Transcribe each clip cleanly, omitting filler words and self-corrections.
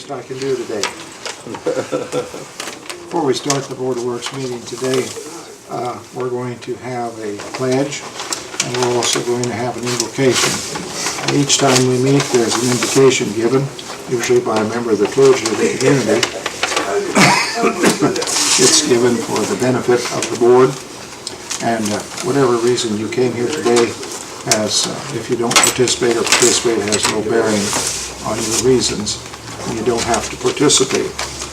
best I can do today. Before we start the Board of Works meeting today, we're going to have a pledge, and we're also going to have an invocation. Each time we meet, there's an invocation given, usually by a member of the clergy of the community. It's given for the benefit of the board, and whatever reason you came here today, if you don't participate or participate, has no bearing on your reasons, and you don't have to participate.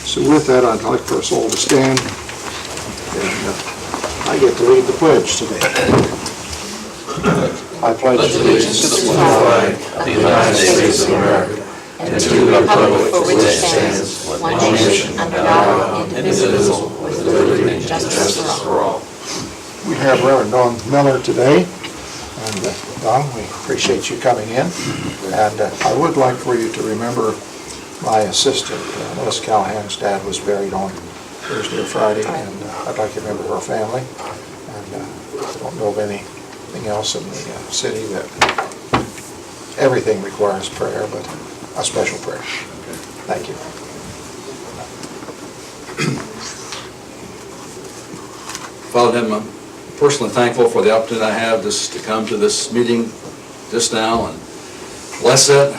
So with that, I'd like for us all to stand, and I get to lead the pledge today. I pledge allegiance to the flag of the United States of America and to the republic for which it stands, one nation, under God, indivisible, with liberty and justice for all. We have Reverend Don Miller today, and Don, we appreciate you coming in. And I would like for you to remember my assistant, Melissa Callahan's dad was buried on Thursday or Friday, and I'd like you to remember her family. And I don't know of anything else in the city that everything requires prayer, but a special prayer. Thank you. Father, I'm personally thankful for the opportunity I have just to come to this meeting just now and bless it.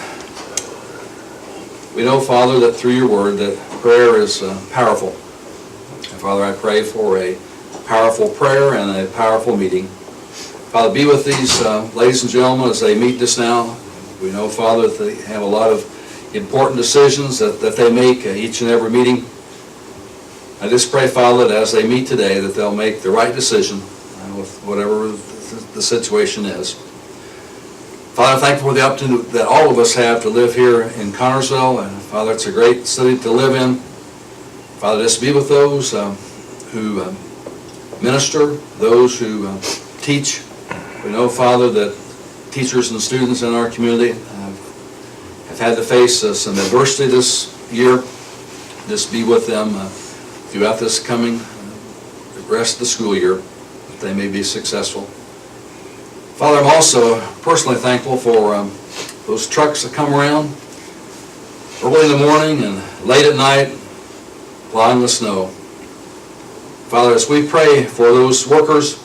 We know, Father, that through your word that prayer is powerful. And Father, I pray for a powerful prayer and a powerful meeting. Father, be with these ladies and gentlemen as they meet just now. We know, Father, that they have a lot of important decisions that they make each and every meeting. I just pray, Father, that as they meet today, that they'll make the right decision with whatever the situation is. Father, I'm thankful for the opportunity that all of us have to live here in Connersville, and Father, it's a great city to live in. Father, just be with those who minister, those who teach. We know, Father, that teachers and students in our community have had to face some adversity this year. Just be with them throughout this coming the rest of the school year, that they may be successful. Father, I'm also personally thankful for those trucks that come around early in the morning and late at night plowing the snow. Father, as we pray for those workers,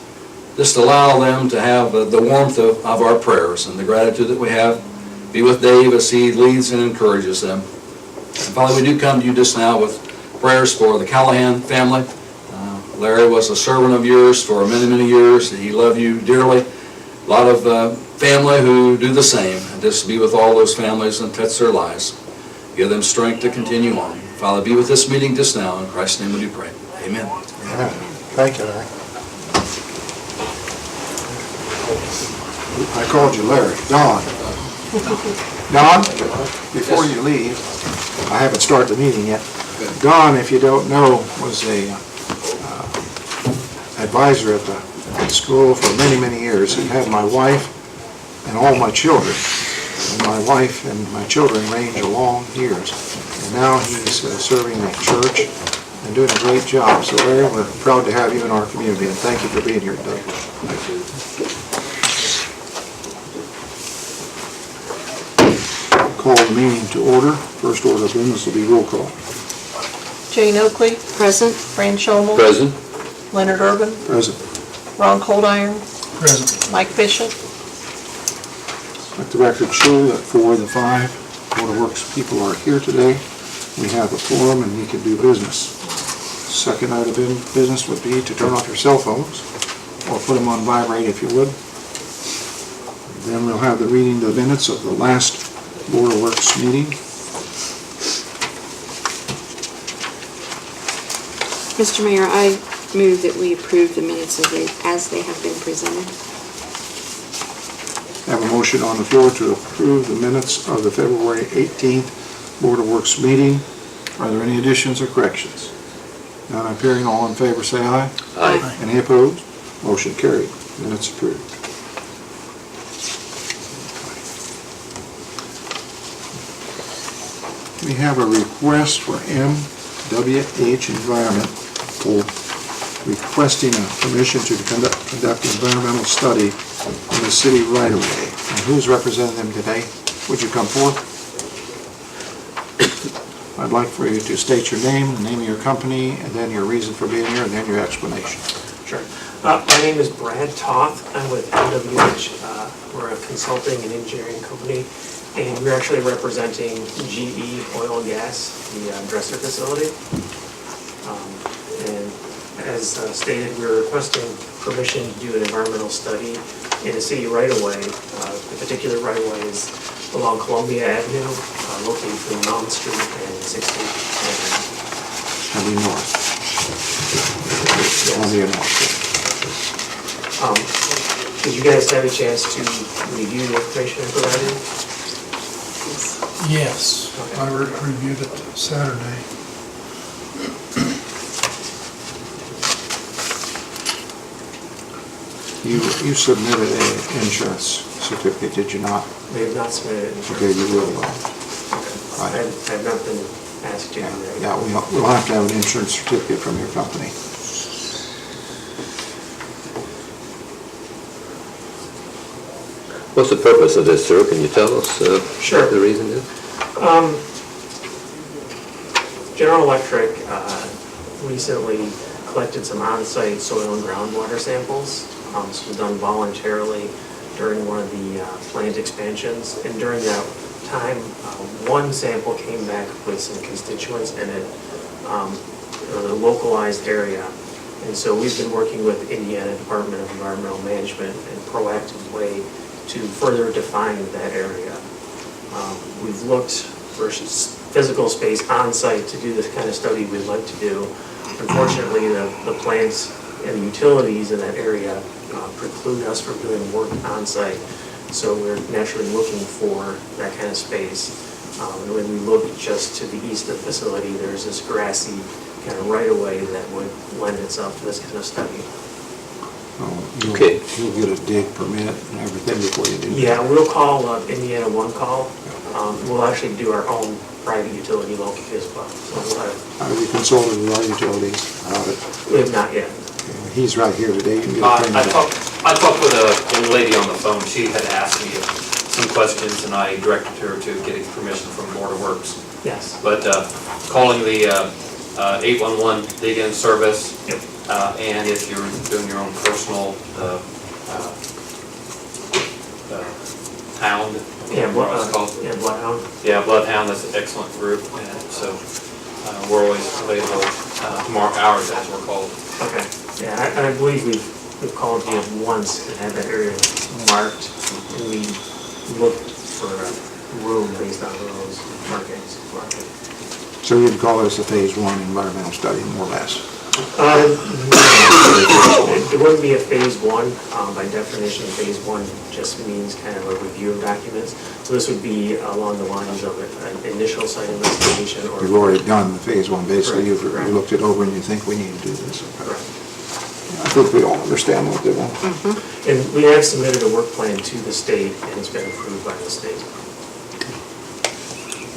just allow them to have the warmth of our prayers and the gratitude that we have. Be with Dave as he leads and encourages them. And Father, we do come to you just now with prayers for the Callahan family. Larry was a servant of yours for many, many years. He loved you dearly. A lot of family who do the same. And just be with all those families and touch their lives. Give them strength to continue on. Father, be with this meeting just now. In Christ's name we do pray. Amen. Amen. Thank you, Larry. I called you Larry. Don. Don, before you leave, I haven't started the meeting yet. Don, if you don't know, was a advisor at the school for many, many years. He had my wife and all my children. And my wife and my children range along years. And now he's serving the church and doing a great job. So Larry, we're proud to have you in our community, and thank you for being here today. Thank you. Call the meeting to order. First order of business will be roll call. Jane Oakley. Present. Fran Schomel. Present. Leonard Urban. Present. Ron Coldiron. Present. Mike Bishop. Let the record show that 4 of the 5 Board of Works people are here today. We have a quorum and we can do business. Second item of business would be to turn off your cell phones or put them on vibrate if you would. Then we'll have the reading of the minutes of the last Board of Works meeting. Mr. Mayor, I move that we approve the minutes as they have been presented. I have a motion on the floor to approve the minutes of the February 18th Board of Works meeting. Are there any additions or corrections? None appearing, all in favor say aye. Aye. Any opposed? Motion carried. Minutes approved. We have a request for MWH Environmental requesting a permission to conduct environmental study in the city right of way. And who's representing them today? Would you come forward? I'd like for you to state your name, the name of your company, and then your reason for being here, and then your explanation. Sure. My name is Brad Toth. I'm with MWH. We're a consulting and engineering company, and we're actually representing GE Oil and Gas, the Dresser facility. And as stated, we're requesting permission to do an environmental study in a city right-of-way. The particular right-of-way is along Columbia Avenue, located between Mountain Street and 16th Avenue. Columbia North. Columbia North. Did you guys have a chance to review the information I provided? Yes, Okay. I reviewed it Saturday. You submitted an insurance certificate, did you not? They have not submitted it. Okay, you will. Okay. I Right. have not been asked to do that. Yeah, we'll have to have an insurance certificate from your company. What's the purpose of this, sir? Can you tell us Sure. what the reason is? General Electric recently collected some on-site soil and groundwater samples. This was done voluntarily during one of the plant expansions. And during that time, one sample came back with some constituents in it, a localized area. And so we've been working with Indiana Department of Environmental Management in a proactive way to further define that area. We've looked for physical space on-site to do this kind of study we'd like to do. Unfortunately, the plants and the utilities in that area preclude us from doing work on-site. So we're naturally looking for that kind of space. And when we look just to the east of the facility, there's this grassy kind of right-of-way that would lend itself to this kind of study. Okay. You'll get a dig permit and everything before you do that. Yeah, we'll call Indiana One Call. We'll actually do our own private utility locate as well. So we'll have, Have you consulted with our utilities about it? we have not yet. He's right here today. You can get a I permit. talked with a lady on the phone. She had asked me some questions, and I directed her to getting permission from Board of Works. Yes. But calling the 811 dig-in service, Yep. and if you're doing your own personal hound, Yeah, what it's called. Bloodhound. Yeah, Bloodhound, that's an excellent group, and so we're always available to mark hours, as we're called. Okay. Yeah, I believe we've called you once and had that area marked, and we looked for a room based on those markings. So you'd call this a phase one environmental study, more or less? It wouldn't be a phase one. By definition, phase one just means kind of a review of documents. So this would be along the lines of an initial site investigation or. You've already done the phase one, basically, you've Correct. you looked it over and you think we need to do this. Correct. I think we all understand what they want. And we have submitted a work plan to the state, and it's been approved by the state.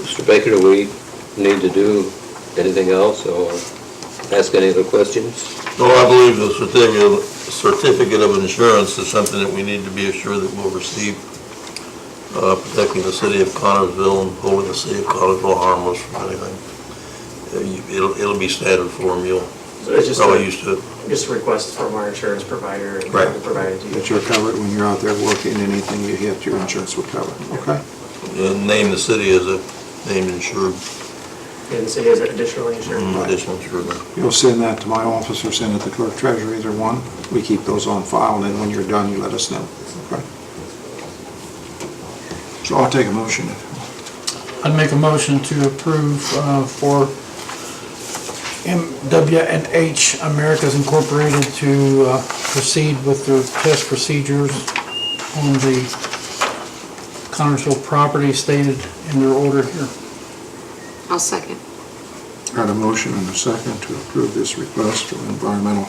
Mr. Baker, do we need to do anything else or ask any other questions? No, I believe the certificate of insurance is something that we need to be assured that we'll receive, protecting the city of Connersville and holding the city of Connersville harmless from anything. It'll be standard form, you'll So it's just probably used to it. just a request from our insurance provider and Right. provide it to you. That you're covered when you're out there working, anything you hit, your insurance would cover, okay? And name the city as a named insured, And the city has additional insurance. additional insured. You'll send that to my office or send it to clerk treasurer, either one. We keep those on file, and then when you're done, you let us know, okay? So I'll take a motion. I'd make a motion to approve for MW&H Americas Incorporated to proceed with their test procedures on the Connersville property stated in their order here. I'll second. Got a motion and a second to approve this request from environmental,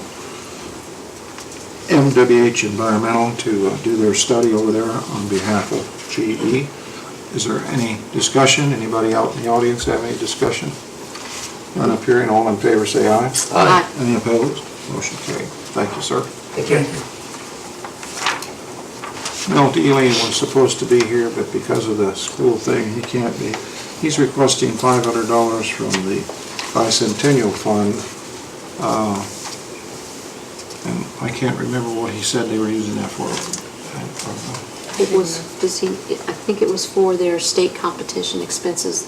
MWH Environmental to do their study over there on behalf of GE. Is there any discussion? Anybody out in the audience have any discussion? None appearing, all in favor say aye. Aye. Any opposed? Motion carried. Thank you, sir. Thank you. Milt Ealing was supposed to be here, but because of the school thing, he can't be. He's requesting $500 from the Bicentennial Fund. And I can't remember what he said they were using that for. It was, I think it was for their state competition expenses,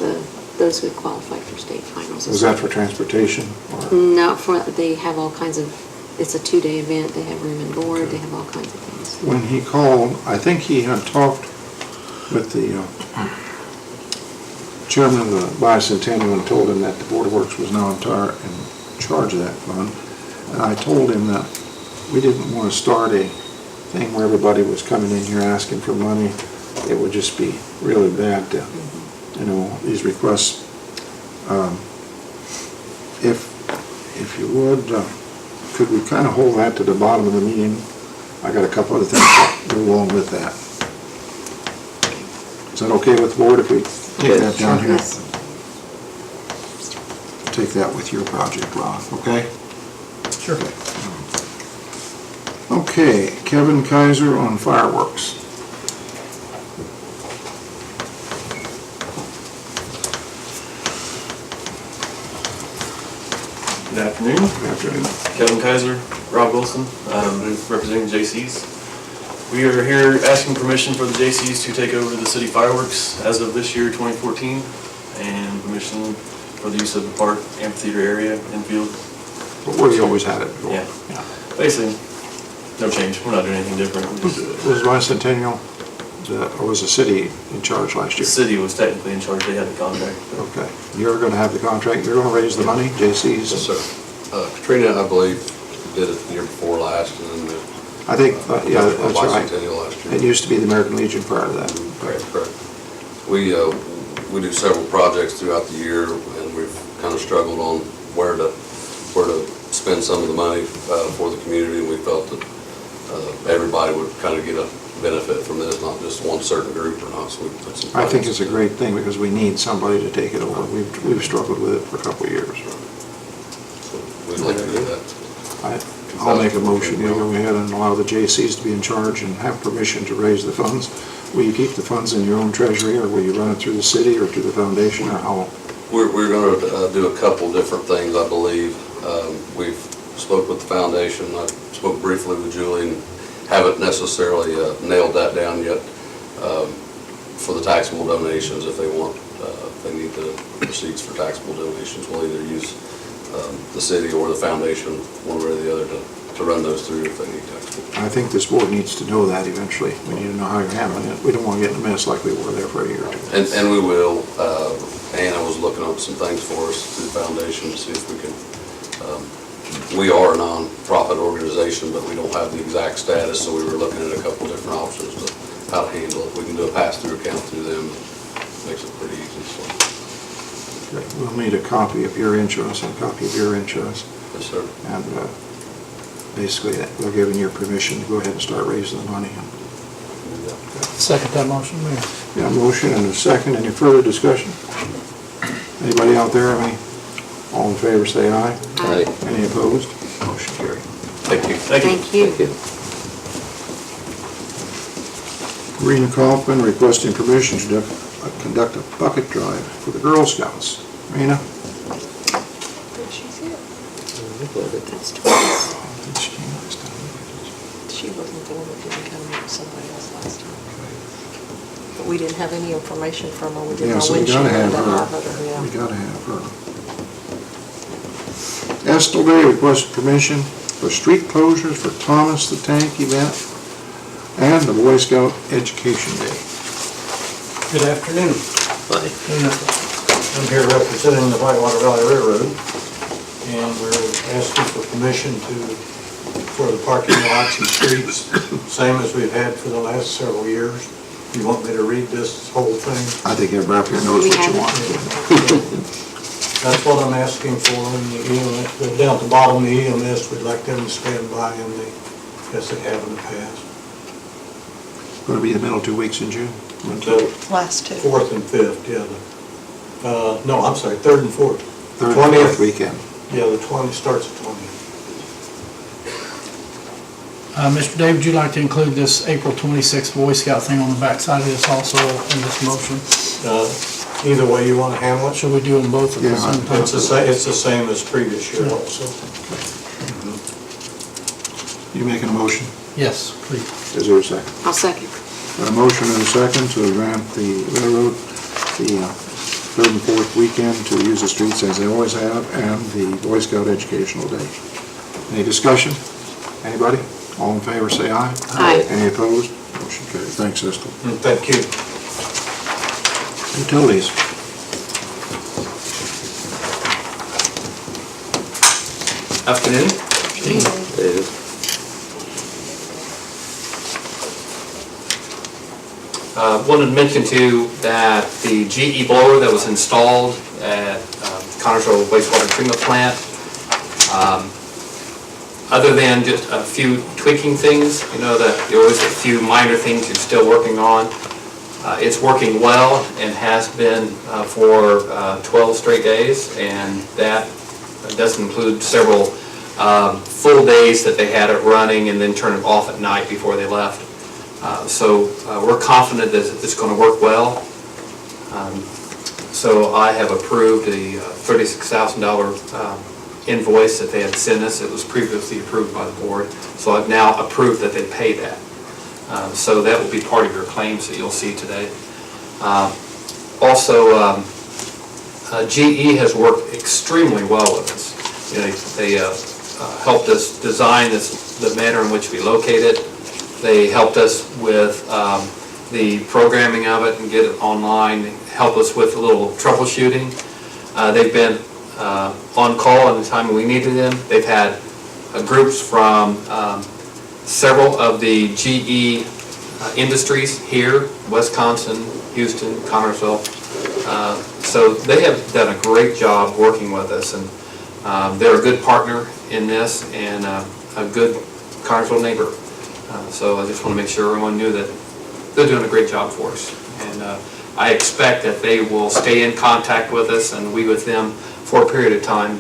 those who had qualified for state finals. Was that for transportation? Or? No, they have all kinds of, it's a 2-day event, they have room and board, they have all kinds of things. When he called, I think he had talked with the chairman of the Bicentennial and told him that the Board of Works was now in charge of that fund. And I told him that we didn't want to start a thing where everybody was coming in here asking for money. It would just be really bad to, these requests. If you would, could we kind of hold that to the bottom of the meeting? I got a couple other things that go along with that. Is that okay with the board if we take that down here? Yes. Take that with your project, Ron, okay? Sure. Okay, Kevin Kaiser on fireworks. Good afternoon. Good afternoon. Kevin Kaiser, Rob Wilson, representing JC's. We are here asking permission for the JC's to take over the city fireworks as of this year, 2014, and permission for the use of the park amphitheater area infield. But where you always had it before. Yeah. Basically, no change. We're not doing anything different. Was Bicentennial, or was the city in charge last The year? city was technically in charge. They had the contract. Okay. You're going to have the contract, you're going to raise the money, JC's? Yes, sir. Katrina, I believe, did it the year before last, and then I think, yeah, that's right. Bicentennial last year. It used to be the American Legion prior to that. Correct. We do several projects throughout the year, and we've kind of struggled on where to spend some of the money for the community, and we felt that everybody would kind of get a benefit from this, not just one certain group or not, so we put some. I think it's a great thing because we need somebody to take it over. We've struggled with it for a couple of years. So we'd like to do that. I'll make a motion, you go ahead and allow the JCs to be in charge and have permission to raise the funds. Will you keep the funds in your own treasury, or will you run it through the city or through the foundation, or how? We're going to do a couple different things, I believe. We've spoke with the foundation. I spoke briefly with Julie and haven't necessarily nailed that down yet for the taxable donations. If they want, if they need the receipts for taxable donations, we'll either use the city or the foundation, one way or the other, to run those through if they need taxable. I think this board needs to know that eventually. We need to know how you're handling it. We don't want to get in a mess like we were there for a year or two. And we will. Anna was looking up some things for us through the foundation to see if we can. We are a non-profit organization, but we don't have the exact status, so we were looking at a couple different options to how to handle it. We can do a pass-through account through them. Makes it pretty easy. So. Okay. We'll need a copy of your insurance and a copy of your insurance. Yes, sir. And basically, we're giving you permission to go ahead and start raising the money. Second that motion, Mayor. Yeah, motion and a second. Any further discussion? Anybody out there have any? All in favor, say aye. Aye. Any opposed? Motion carried. Thank you. Thank you. Rena Kaufman requesting permission to conduct a bucket drive for the Girl Scouts. Rena? That's twice. She wasn't the one that didn't come, it was somebody else last time. But we didn't have any information from her, we didn't Yeah, know so we when she gotta would have have her. it, or, yeah. We gotta have her. Estill Day requested permission for street closures for Thomas the Tank event and the Boy Scout Education Day. Good afternoon. I'm here representing the Whitewater Valley Railroad, and we're asking for permission for the parking lots and streets, same as we've had for the last several years. You want me to read this whole thing? I think everybody up here knows what you want. That's what I'm asking for, and the EMS, down at the bottom, the EMS, we'd like them to stand by, and as they have in the past. Going to be the middle 2 weeks in June. The Last two. 4th and 5th, yeah. No, I'm sorry, 3rd and 4th. 3rd and 4th weekend. Yeah, the 20th starts at 20th. Mr. Dave, would you like to include this April 26th Boy Scout thing on the backside of this also in this motion? Either way you want to handle it. Should we do them both at the Yeah, same time? It's the same as previous year also. You making a motion? Yes, please. Is there a second? I'll second. Got a motion and a second to grant the railroad the third and fourth weekend to use the streets as they always have, and the Boy Scout Educational Day. Any discussion? Anybody? All in favor, say aye. Aye. Any opposed? Motion carried. Thanks, Estel. Thank you. Utilities. Afternoon. Wanted to mention too that the GE blower that was installed at Connersville wastewater treatment plant, other than just a few tweaking things, you know, that there was a few minor things you're still working on. It's working well and has been for 12 straight days, and that does include several full days that they had it running and then turn it off at night before they left. So we're confident that it's going to work well. So I have approved the $36,000 invoice that they had sent us. It was previously approved by the board. So I've now approved that they pay that. So that will be part of your claims that you'll see today. Also, GE has worked extremely well with us. You know, they helped us design the manner in which we locate it. They helped us with the programming of it and get it online, help us with a little troubleshooting. They've been on call at the time we needed them. They've had groups from several of the GE industries here, Wisconsin, Houston, Connersville. So they have done a great job working with us, and they're a good partner in this and a good Connersville neighbor. So I just want to make sure everyone knew that they're doing a great job for us. And I expect that they will stay in contact with us and we with them for a period of time.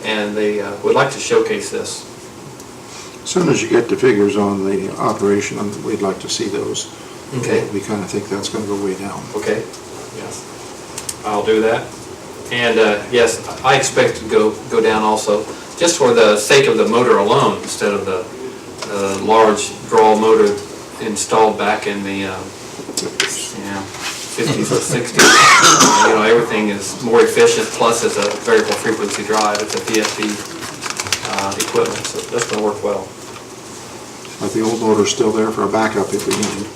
And they would like to showcase this. As soon as you get the figures on the operation, we'd like to see those. Okay. We kind of think that's going to go way down. Okay, yes, I'll do that. And yes, I expect to go down also, just for the sake of the motor alone, instead of the large draw motor installed back in the 50s or 60s. You know, everything is more efficient, plus it's a variable frequency drive. It's a VFD equipment, so that's going to work well. But the old motor's still there for a backup if we need it.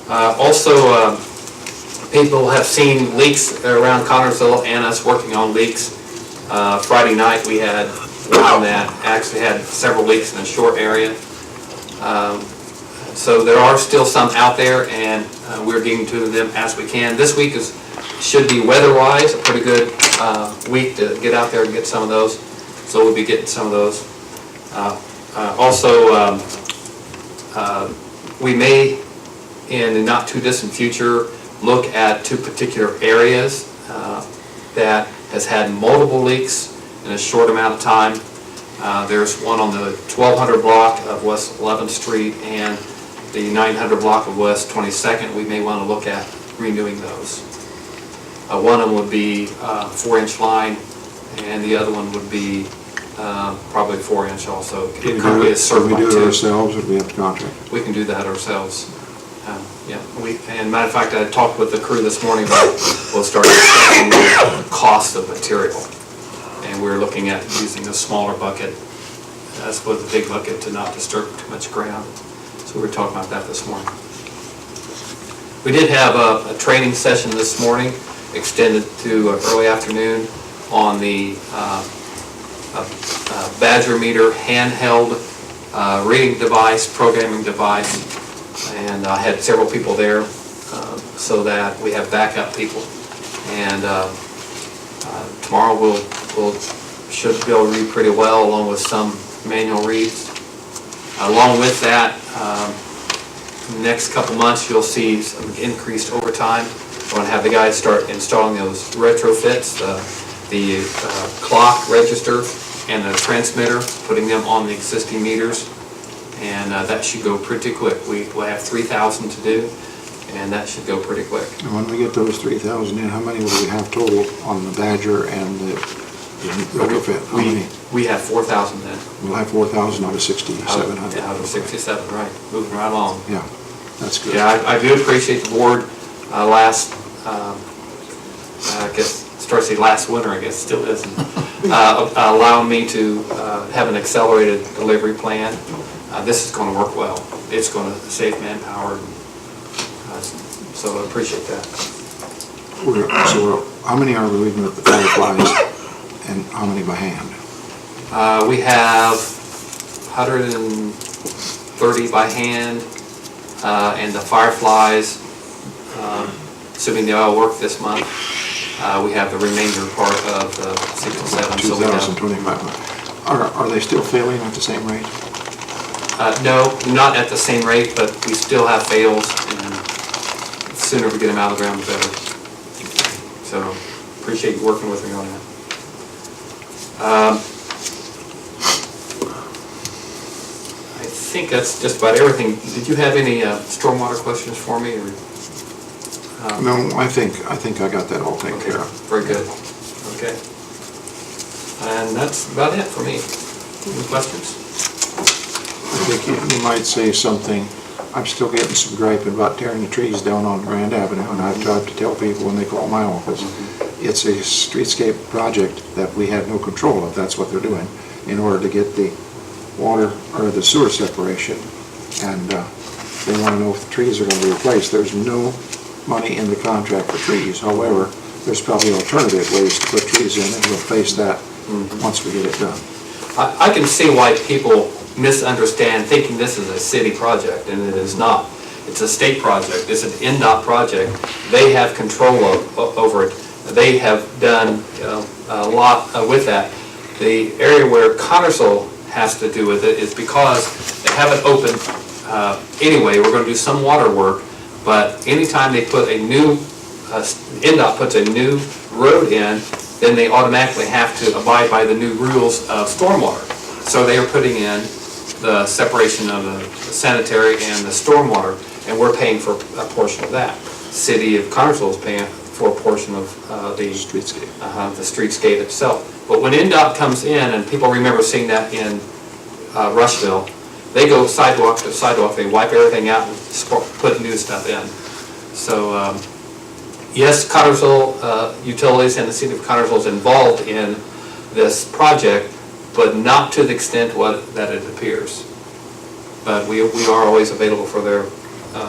Also, people have seen leaks around Connersville and us working on leaks. Friday night we had one that actually had several leaks in a short area. So there are still some out there, and we're getting to them as we can. This week should be weather-wise a pretty good week to get out there and get some of those. So we'll be getting some of those. Also, we may, in the not too distant future, look at two particular areas that has had multiple leaks in a short amount of time. There's one on the 1200 block of West 11th Street and the 900 block of West 22nd. We may want to look at renewing those. One of them would be 4-inch line, and the other one would be probably 4-inch also. It could be a Can we do it too. ourselves, or do we have to contract? We can do that ourselves. Yeah, and matter of fact, I talked with the crew this morning about we'll start discussing the cost of material. And we're looking at using a smaller bucket as opposed to a big bucket to not disturb too much ground. So we were talking about that this morning. We did have a training session this morning, extended to early afternoon, on the Badger meter handheld reading device, programming device. And I had several people there so that we have backup people. And tomorrow we'll should be able to read pretty well, along with some manual reads. Along with that, in the next couple months you'll see some increased overtime. I want to have the guys start installing those retrofits, the clock register and the transmitter, putting them on the existing meters. And that should go pretty quick. We'll have 3,000 to do, and that should go pretty quick. And when we get those 3,000 in, how many will we have total on the Badger and the retrofit? How many? We have 4,000 then. We'll have 4,000 out of 6,700. Out of 67, right, moving right along. Yeah, that's good. Yeah, I do appreciate the board last, I guess, start to say last winter, I guess, still is, allowing me to have an accelerated delivery plan. This is going to work well. It's going to save manpower, so I appreciate that. So how many are we leaving with the Fireflies and how many by hand? We have 130 by hand, and the Fireflies, assuming they all work this month, we have the remainder part of the 67. So we have 2,025. Are they still failing at the same rate? no, not at the same rate, but we still have fails, and the sooner we get them out of the ground, the better. So, appreciate you working with me on that. I think that's just about everything. Did you have any stormwater questions for me, or? No, I think I got that all taken Okay, care of. very good. Okay. And that's about it for me. Any questions? I think you might say something. I'm still getting some griping about tearing the trees down on Grand Avenue, and I've tried to tell people when they call my office, it's a streetscape project that we had no control of. That's what they're doing in order to get the water or the sewer separation. And they want to know if the trees are going to be replaced. There's no money in the contract for trees. However, there's probably alternative ways to put trees in, and we'll face that once we get it done. I can see why people misunderstand, thinking this is a city project, and it is not. It's a state project. It's an NDOT project. They have control over it. They have done a lot with that. The area where Connersville has to do with it is because they haven't opened, anyway, we're going to do some water work, but anytime they put a new, NDOT puts a new road in, then they automatically have to abide by the new rules of stormwater. So they are putting in the separation of the sanitary and the stormwater, and we're paying for a portion of that. City of Connersville is paying for a portion of the Streetscape. the streetscape itself. But when NDOT comes in, and people remember seeing that in Rushville, they go sidewalk to sidewalk, they wipe everything out and put new stuff in. So, yes, Connersville Utilities and the City of Connersville is involved in this project, but not to the extent that it appears. But we are always available for their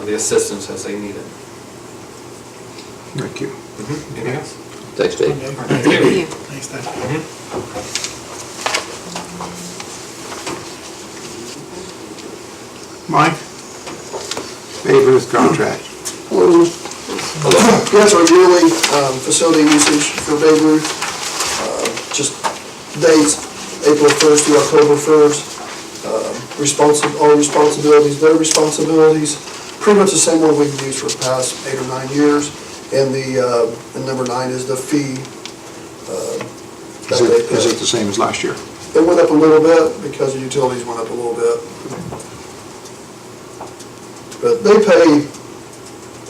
the assistance as they need it. Thank you. Anything else? Thanks, Dave. Thank you. Thanks, Dave. Mike? Babe Ruth contract. Hello. Yes, our yearly facility usage for Babe Ruth, just dates, April 1st to October 1st. Our responsibilities, their responsibilities, pretty much the same one we've used for the past 8 or 9 years. And the number 9 is the fee. Is it the same as last year? It went up a little bit because the utilities went up a little bit. But they pay,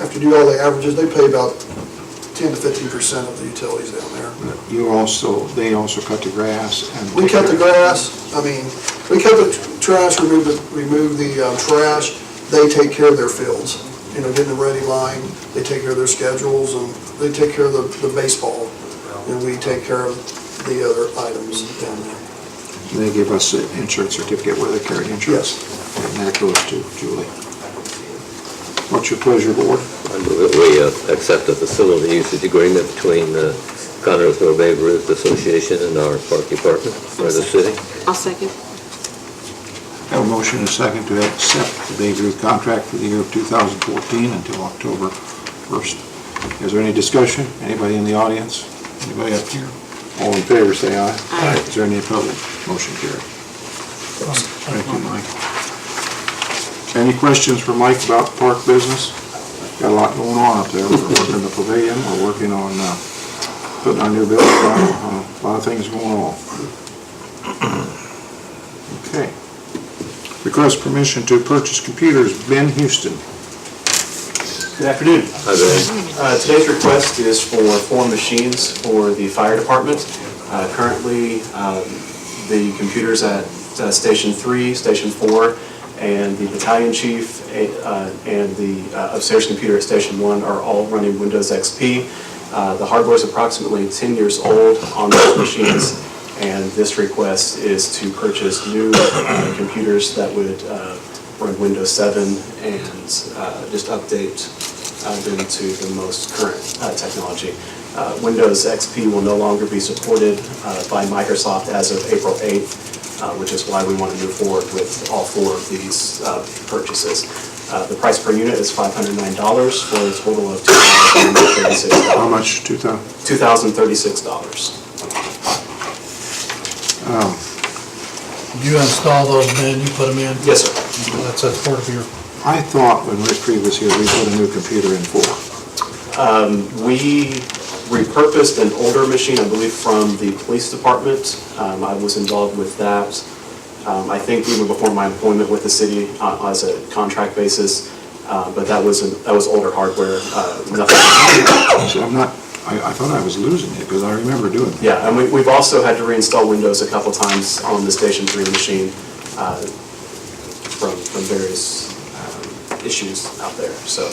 after you do all the averages, they pay about 10 to 15% of the utilities down there. They also cut the grass and... We cut the grass, we cut the trash, remove the trash. They take care of their fields, getting them ready line. They take care of their schedules, and they take care of the baseball. And we take care of the other items down there. They give us an insurance certificate where they carry insurance. Yes. And that goes to Julie. What's your pleasure, board? I move that we accept the facility usage agreement between the Connersville Babe Ruth Association and our park department for the city. I'll second. Have a motion and a second to accept the Babe Ruth contract for the year of 2014 until October 1st. Is there any discussion? Anybody in the audience? Anybody up here? All in favor, say aye. Aye. Is there any opposed? Motion carried. Thank you, Mike. Any questions for Mike about park business? Got a lot going on up there. We're working the pavilion, we're working on putting our new building on, a lot of things going on. Okay. Request permission to purchase computers, Ben Houston. Good afternoon. Hi there. Today's request is for 4 machines for the fire department. Currently, the computers at Station 3, Station 4, and the battalion chief and the upstairs computer at Station 1 are all running Windows XP. The hardware is approximately 10 years old on those machines, and this request is to purchase new computers that would run Windows 7 and just update them to the most current technology. Windows XP will no longer be supported by Microsoft as of April 8th, which is why we want to move forward with all 4 of these purchases. The price per unit is $509 for a total of $2,036. How much, 2,000? $2,036. You install those, then you put them in? Yes, sir. That's part of your, I thought when Rick Creed was here, we put a new computer in 4. We repurposed an older machine, I believe, from the police department. I was involved with that. I think even before my employment with the city as a contract basis, but that was older hardware. Nothing. So I thought I was losing it, because I remember doing that. Yeah, and we've also had to reinstall Windows a couple times on the Station 3 machine from various issues out there. So,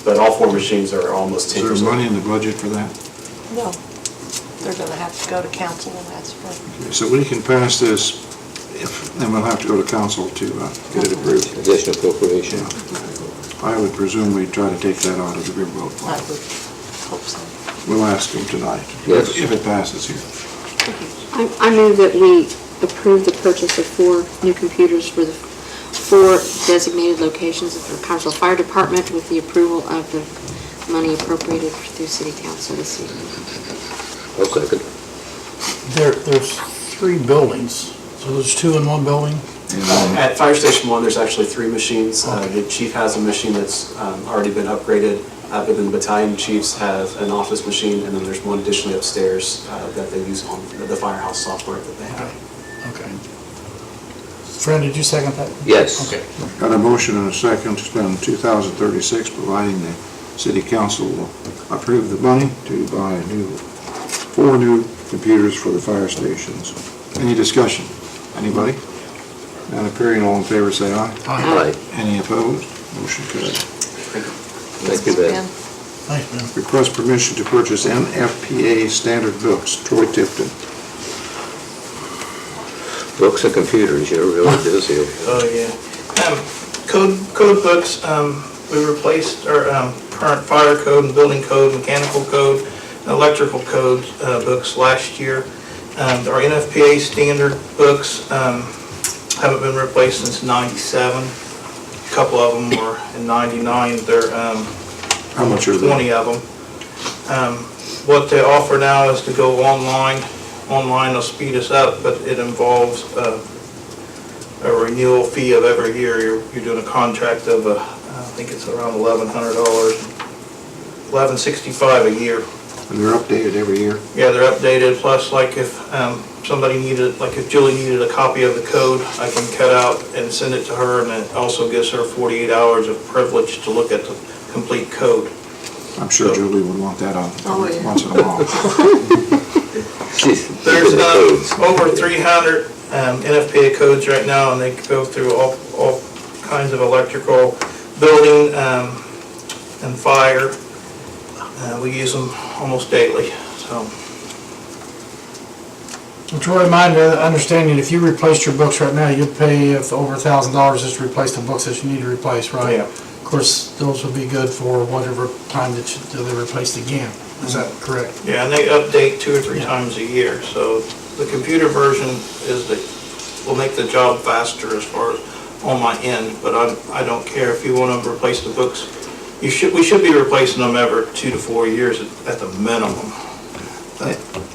but all 4 machines are almost 10 Is years there old. money in the budget for that? No, they're gonna have to go to council and ask for it. So we can pass this, then we'll have to go to council to get it approved. Additional appropriation. I would presume we'd try to take that out of the riverboat I fund. would hope so. We'll ask him tonight, Yes. if it passes here. I move that we approve the purchase of 4 new computers for the 4 designated locations of the Connersville Fire Department with the approval of the money appropriated through City Council this evening. I'll second. there's 3 buildings, so there's 2 in one building? At Fire Station 1, there's actually 3 machines. The chief has a machine that's already been upgraded, but then the battalion chiefs have an office machine, and then there's one additionally upstairs that they use on the firehouse software that they have. Okay. Fran, did you second that? Yes. Okay. Got a motion and a second to spend $2,036, providing the city council will approve the money to buy 4 new computers for the fire stations. Any discussion? Anybody? Not appearing, all in favor, say aye. Aye. Any opposed? Motion carried. Thank you, Ben. Thanks, man. Request permission to purchase NFPA standard books. Troy Tipton. Books and computers, you're really busy. Oh, yeah. Code books, we replaced our current fire code and building code, mechanical code, electrical code books last year. Our NFPA standard books haven't been replaced since '97. A couple of them were in '99. They're How much are they? 20 of them. What they offer now is to go online. Online will speed us up, but it involves a renewal fee of every year. You're doing a contract of, I think it's around $1,100, $1,165 a year. And they're updated every year? Yeah, they're updated, plus like if somebody needed, like if Julie needed a copy of the code, I can cut out and send it to her, and it also gives her 48 hours of privilege to look at the complete code. I'm sure Julie would want that on Oh, yeah. once in a while. There's over 300 NFPA codes right now, and they go through all kinds of electrical, building, and fire. We use them almost daily, so. Troy, my understanding, if you replaced your books right now, you'd pay over $1,000 just to replace the books that you need to replace, right? Yeah. Of course, those would be good for whatever time that they're replaced again. Is that correct? Yeah, and they update 2 or 3 times a year, so the computer version will make the job faster as far as on my end, but I don't care if you want to replace the books. We should be replacing them every 2 to 4 years at the minimum.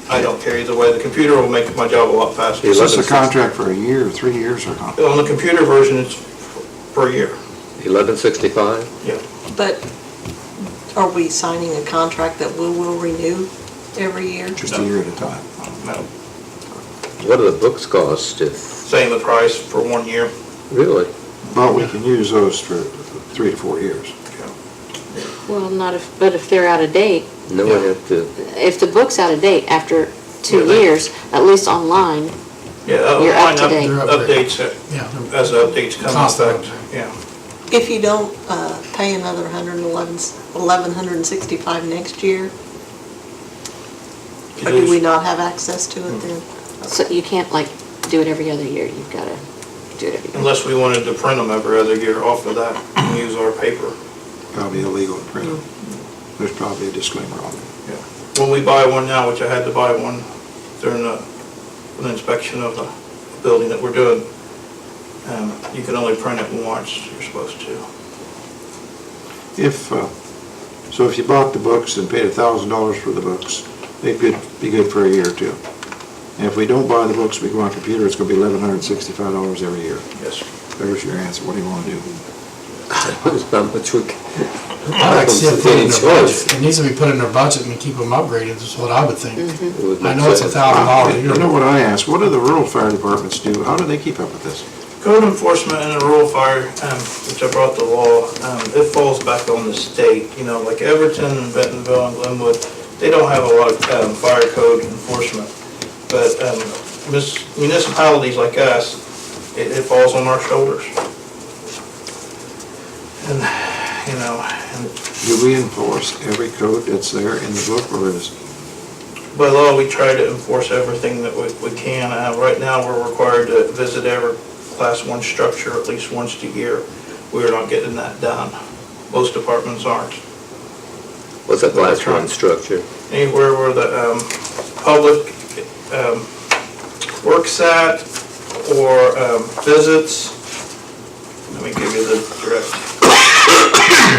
I don't care either way. The computer will make my job a lot faster. Is this a contract for a year, or 3 years, or not? On the computer version, it's per year. $1,165? Yeah. But are we signing a contract that we will renew every year? Just a year at a time? No. What do the books cost if, Same the price for 1 year. really? But we can use those for 3 to 4 years. Well, not if, but if they're out of date, No, I have to. if the book's out of date after 2 Yeah, they- years, at least online, Yeah, You're up online to date. updates, Yeah. as the updates come in Constant effect, update. yeah. If you don't pay another $1,165 next year, or do we not have access to it then? so you can't like do it every other year, you've gotta do it every year. Unless we wanted to print them every other year off of that and use our paper. Probably illegal to print them. There's probably a disclaimer on it. When we buy one now, which I had to buy one during an inspection of the building that we're doing, you can only print it once, you're supposed to. So if you bought the books and paid $1,000 for the books, they could be good for a year or two. And if we don't buy the books, we go on computer, it's gonna be $1,165 every year. Yes. There's your answer. What do you wanna do? There's not much we can. I'd like to see it put in their Choice. budget. It needs to be put in their budget and keep them upgraded, is what I would think. It would I make know it's sense. $1,000 a You know year. what I asked? What do the rural fire departments do? How do they keep up with this? Code enforcement in the rural fire, which I brought the law, it falls back on the state. You know, like Everton and Bentonville and Glenwood, they don't have a lot of fire code enforcement. But municipalities like us, it falls on our shoulders. And, you know, and Do we enforce every code that's there in the book, or is, by law, we try to enforce everything that we can. Right now, we're required to visit every Class 1 structure at least once a year. We're not getting that done. Most departments aren't. What's a Class 1 structure? Anywhere where the public works at or visits. Let me give you the direct.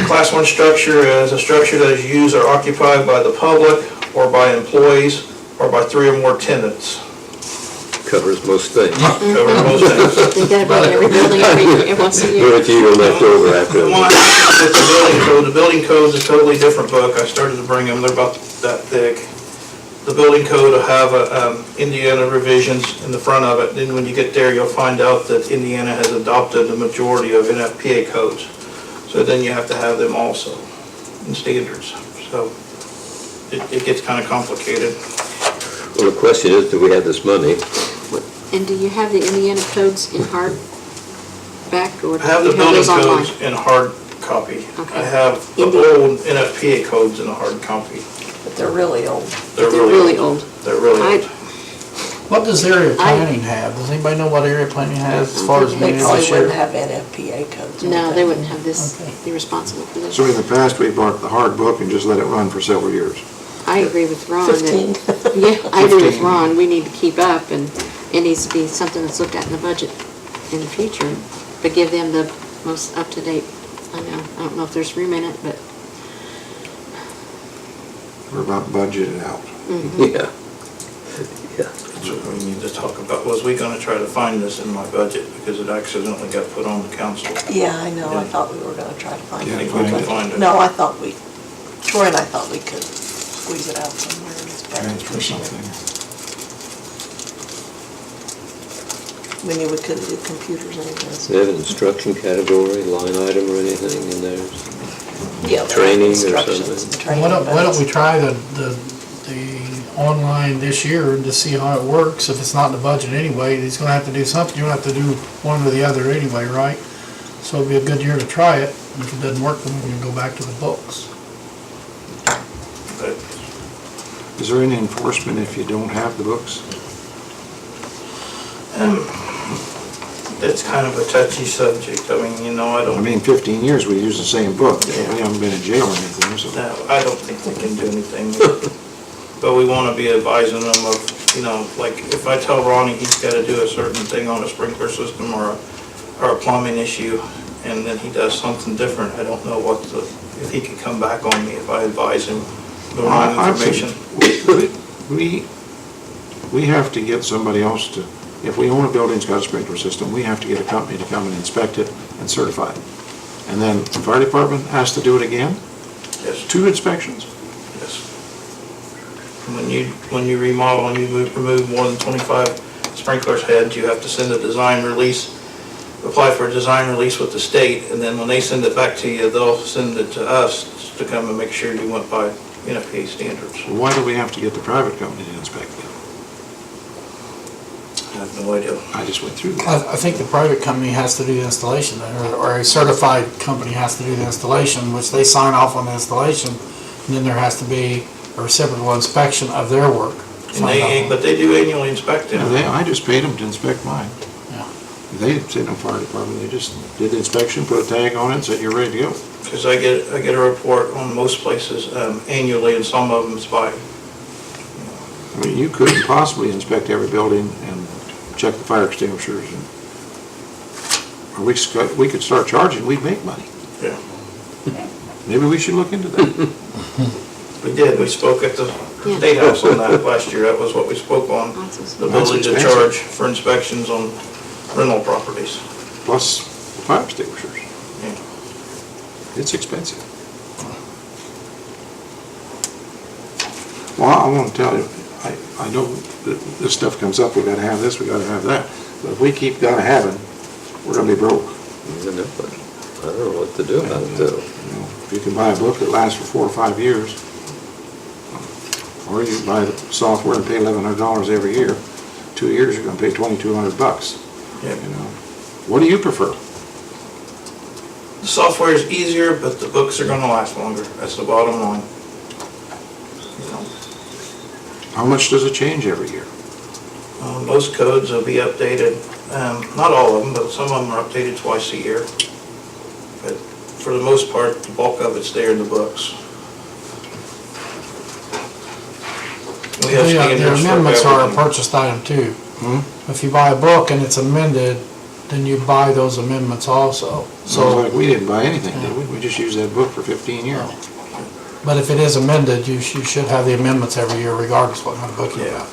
Class 1 structure is a structure that is used or occupied by the public or by employees or by 3 or more tenants. Covers most things. Covers most things. You gotta bring every building every once a year. Very few are left over after. The one with the building code, the building code is a totally different book. I started to bring them, they're about that thick. The building code will have Indiana revisions in the front of it. Then when you get there, you'll find out that Indiana has adopted the majority of NFPA codes. So then you have to have them also in standards. So it gets kind of complicated. Well, the question is, do we have this money? And do you have the Indiana codes in hardback, or I have do the you have building those online? codes in hard copy. Okay. I have the old NFPA codes in a hard copy. But they're really old. They're They're really old. They're really old. What does area planning have? Does anybody know what area planning has as far as They being able probably to wouldn't share? have NFPA codes. No, they wouldn't have this, Okay. be responsible for this. so in the past, we bought the hard book and just let it run for several years. I agree with Ron. that- 15. Yeah, I agree with 15. Ron, we need to keep up, and it needs to be something that's looked at in the budget in the future, but give them the most up-to-date, I don't know if there's room in it, but We're about budgeted out. Yeah. That's what we need to talk about. Was we gonna try to find this in my budget because it accidentally got put on the council? Yeah, I know, I thought we were gonna try to find I it. think we can find it. No, I thought Troy and I thought we could squeeze it out somewhere. It's better Transfer pushing it. something. We knew we couldn't do computers anyways. Do they have an instruction category, line item or anything in there? Yeah, they have Training or instructions something? and training Why don't we events. try the online this year to see how it works? If it's not in the budget anyway, he's gonna have to do something. You're gonna have to do one or the other anyway, right? So it'd be a good year to try it. If it doesn't work, then we can go back to the books. But Is there any enforcement if you don't have the books? it's kind of a touchy subject. I mean, you know, I I don't, mean, 15 years, we use the same book. We haven't been in jail or anything, so. no, I don't think we can do anything. But we wanna be advising them of, you know, like, if I tell Ronnie he's gotta do a certain thing on a sprinkler system or a plumbing issue, and then he does something different, I don't know if he could come back on me if I advise him the wrong I think information. We have to get somebody else to, if we own a building that's got a sprinkler system, we have to get a company to come and inspect it and certify it. And then the fire department has to do it again? Yes. 2 inspections? Yes. When you remodel and you remove more than 25 sprinklers heads, you have to send a design release apply for a design release with the state, and then when they send it back to you, they'll send it to us to come and make sure you went by NFPA standards. Why do we have to get the private company to inspect it? I have no idea. I just went through that. I think the private company has to do the installation, or a certified company has to do the installation, which they sign off on the installation, and then there has to be a reciprocal inspection of their work. But they do annually inspect Yeah, them. I just paid them to inspect mine. Yeah. They didn't say no fire department, they just did the inspection, put a tag on it, and said, you're ready to go. Because I get a report on most places annually, and some of them is by, I mean, you couldn't possibly inspect every building and check the fire extinguishers. Or we could start charging, we'd make money. yeah. Maybe we should look into that. We did, we spoke at the Yeah. State House on that last year, that was what we spoke on. That's The ability to expensive. charge for inspections on rental properties. Plus the fire extinguishers. Yeah. It's expensive. Well, I want to tell you, I know that this stuff comes up, we gotta have this, we gotta have that. But if we keep gotta having, we're gonna be broke. I don't know what to do about it though. You know, if you can buy a book that lasts for 4 or 5 years, or you buy the software and pay $1,100 every year, 2 years, you're gonna pay $2,200. Yeah. You know, what do you prefer? The software is easier, but the books are gonna last longer, that's the bottom line. You know, How much does it change every year? most codes will be updated, not all of them, but some of them are updated twice a year. But for the most part, the bulk of it's there in the books. We have The standards for amendments are a everything. purchased item too. If you buy a book and it's amended, then you buy those amendments also. So So, like, we didn't buy anything, did we? We just used that book for 15 years. but if it is amended, you should have the amendments every year regardless what kind of book you Yeah. buy.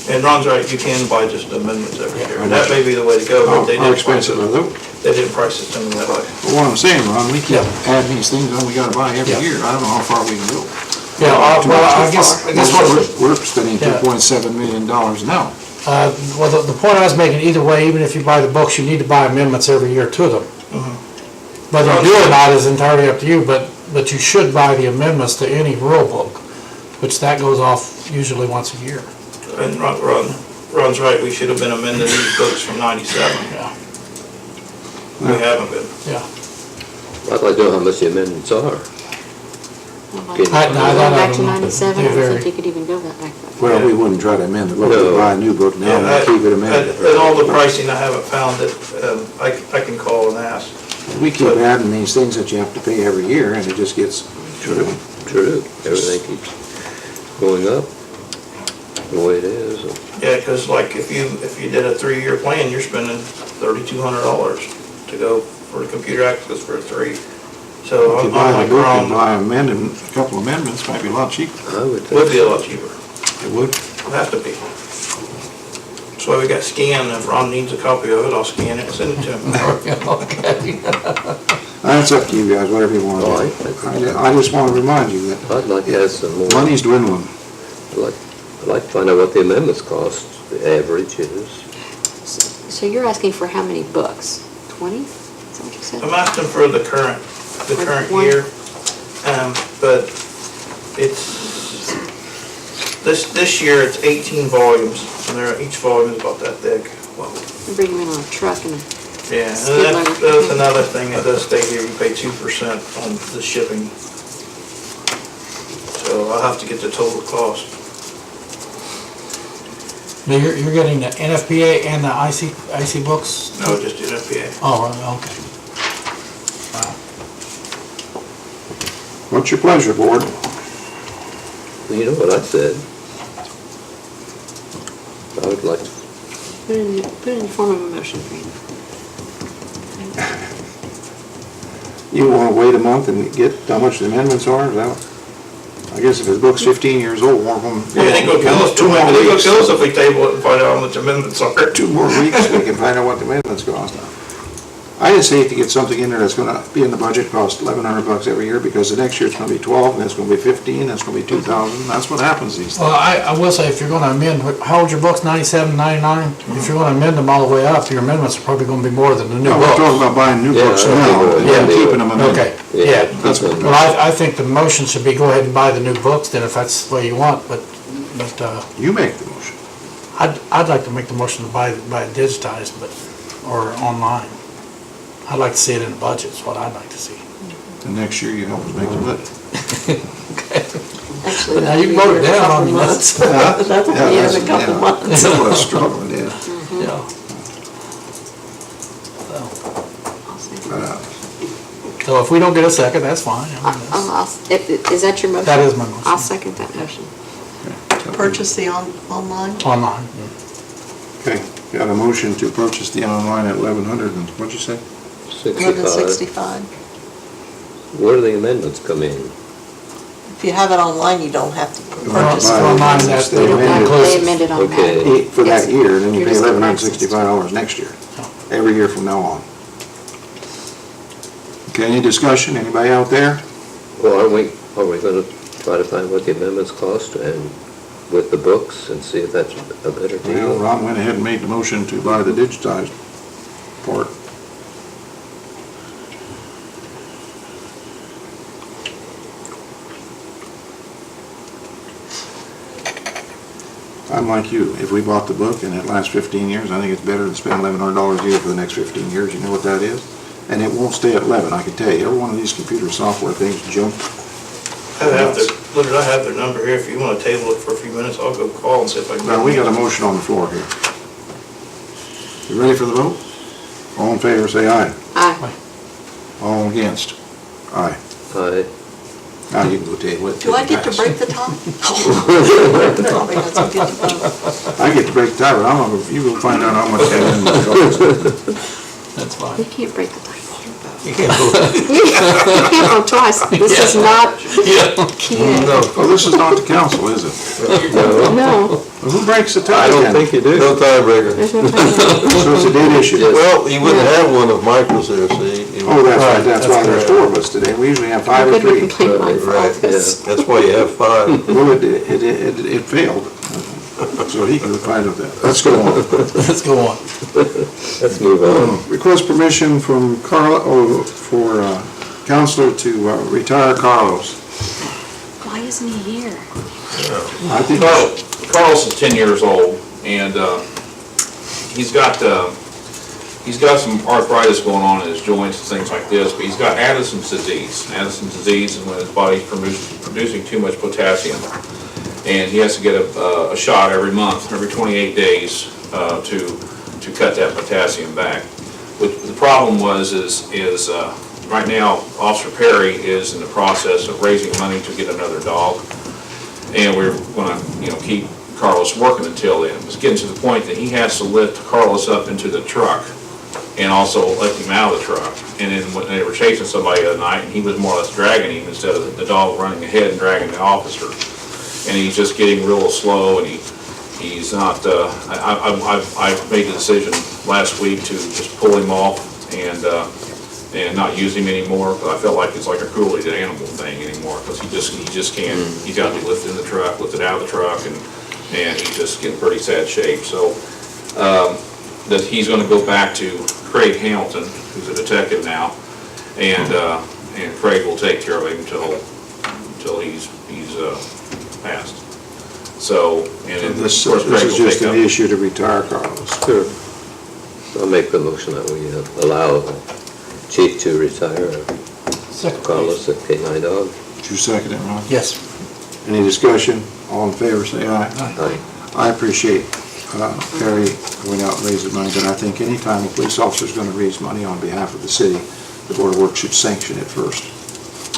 And Ron's right, you can buy just amendments every year, How and that much? may be the way to go, but they How didn't price expensive are it, those? they didn't price it to me that way. But what I'm saying, Ron, we keep Yeah. adding these things on, we gotta buy every Yeah. year. I don't know how far we can go. Yeah, well, I guess We're spending Yeah. $2.7 million now. well, the point I was making, either way, even if you buy the books, you need to buy amendments every year to them. Whether you do or not is entirely up to you, but you should buy the amendments to any rule book, which that goes off usually once a year. And Ron's right, we should have been amending these books from '97. Yeah. We haven't been. Yeah. I'd like to know how much the amendments are. Going I don't back to know. 97, I They don't vary. think you could even go that back. Well, we wouldn't try to amend the book, No. we'd buy a new book now Yeah, and keep it amended. And all the pricing, I haven't found it, I can call and ask. We keep adding these things that you have to pay every year, and it just gets, True, everything keeps going up the way it is. Yeah, because like if you did a 3-year plan, you're spending $3,200 to go for the computer access for 3. So if you I'm buy the like book and Ron, buy a couple amendments, might be a lot cheaper. I would it would think. be a lot cheaper, It would. it'd have to be. That's why we got scanned, if Ron needs a copy of it, I'll scan it and send it to him. Okay. That's up to you guys, whatever you want Oh, to do. I just want to remind you that I'd like to add some more. money's dwindling. I'd like to find out what the amendments cost, the average is. So you're asking for how many books? 20? Is that what you said? I'm asking for the current One. year, but it's, this year it's 18 volumes, and each volume is about that thick. You bring them in on a truck and Yeah, and Skid loader. that's another thing that does stay here, you pay 2% on the shipping. So I'll have to get the total cost. Now, you're getting the NFPA and the IC books? No, just NFPA. Oh, okay. What's your pleasure, board? You know what I said? I would like to, put it in the form of a motion, Frank. You want to wait a month and get how much the amendments are, is that? I guess if his book's 15 years old, we're going to. Yeah, they go kill us, Two more they go weeks. kill us if we table it and find out how much amendments are. 2 more weeks, we can find out what the amendments cost. I just hate to get something in there that's gonna be in the budget, cost $1,100 every year, because the next year it's gonna be 12, and it's gonna be 15, and it's gonna be 2,000, that's what happens these days. Well, I will say, if you're gonna amend, how old your books, 97, 99? If you're gonna amend them all the way up, your amendments are probably gonna be more than the new No, we're talking books. about buying new Yeah, books I think now, we're- and yeah, keeping them amended. Okay, yeah. That's what. Well, I think the motion should be go ahead and buy the new books then, if that's the way you want, but, You make the motion. I'd like to make the motion to buy it digitized, but, or online. I'd like to see it in the budget, is what I'd like to see. And next year you help us make the budget. Actually, Now, you that'll can vote be it in a down couple on me. months. Huh? That'll Yeah, be in that's- a couple yeah. months. Some of us struggling, yeah. Yeah. I'll second. So if we don't get a second, that's fine. I mean, Is that your motion? That is my motion. I'll second that motion. Purchase the online? Online. Okay, got a motion to purchase the online at 1,100, and what'd you say? 165. Where do the amendments come in? If you have it online, you don't have to purchase It's it. online, that's They You don't have, amended they amended on Okay. that. for that Yes. year, then you You're pay just getting $1,165 next year, every year from now on. Okay, any discussion, anybody out there? Well, are we gonna try to find what the amendments cost and with the books and see if that's a better Well, deal? Ron went ahead and made the motion to buy the digitized part. I'm like you, if we bought the book and it lasts 15 years, I think it's better to spend $1,100 a year for the next 15 years, you know what that is? And it won't stay at 11, I can tell you, every one of these computer software things jump. Leonard, I have their number here. If you want to table it for a few minutes, I'll go call and see if I can. Now, we got a motion on the floor here. You ready for the vote? All in favor, say aye. Aye. All against? Aye. Aye. Now you can go table it. Do I get to break the tie? Probably doesn't get to vote. I get to break the tie, but I'm gonna, you will find out how much that is. That's fine. You can't break the tie. You can't vote. You can't vote twice. This is not, can't. Oh, this is not the council, is it? No, Well, who breaks the tie I don't then? think you do. No tiebreaker. there's no tie. So it's a dead issue? Well, you wouldn't have one if Mike was there, see? Oh, that's right, that's why there's 4 of us today. We usually have 5 or Good, we 3. can claim mine for all Right, yeah, this. that's why you have 5. Well, it failed, so he can find out that. Let's go on. Let's go on. Let's move on. Request permission from for Counselor to retire Carlos. Why isn't he here? I think, Carlos is 10 years old, and he's got some arthritis going on in his joints and things like this, but he's got Addison's disease. Addison's disease is when his body's producing too much potassium, and he has to get a shot every month, every 28 days, to cut that potassium back. The problem is right now, Officer Perry is in the process of raising money to get another dog, and we're going to, keep Carlos working until then. It's getting to the point that he has to lift Carlos up into the truck and also lift him out of the truck. And then when they were chasing somebody the other night, and he was more or less dragging him instead of the dog running ahead and dragging the officer. And he's just getting real slow, and he's not, I made the decision last week to just pull him off and not use him anymore, because I felt like it's like a cruelty to animal thing anymore, because he just can't, he's got to be lifted in the truck, lifted out of the truck, and he's just getting pretty sad shape. So, that he's gonna go back to Craig Hamilton, who's a detective now, and Craig will take care of him until he's passed. So, and then of this course Craig is will just take an up. issue to retire Carlos. Sure. I'll make the motion that we allow the chief to retire Second, Carlos at K9 Dog. Did you second it, Ron? yes. Any discussion? All in favor, say aye. Aye. I appreciate Perry going out and raising money, but I think anytime a police officer's going to raise money on behalf of the city, the Board of Works should sanction it first.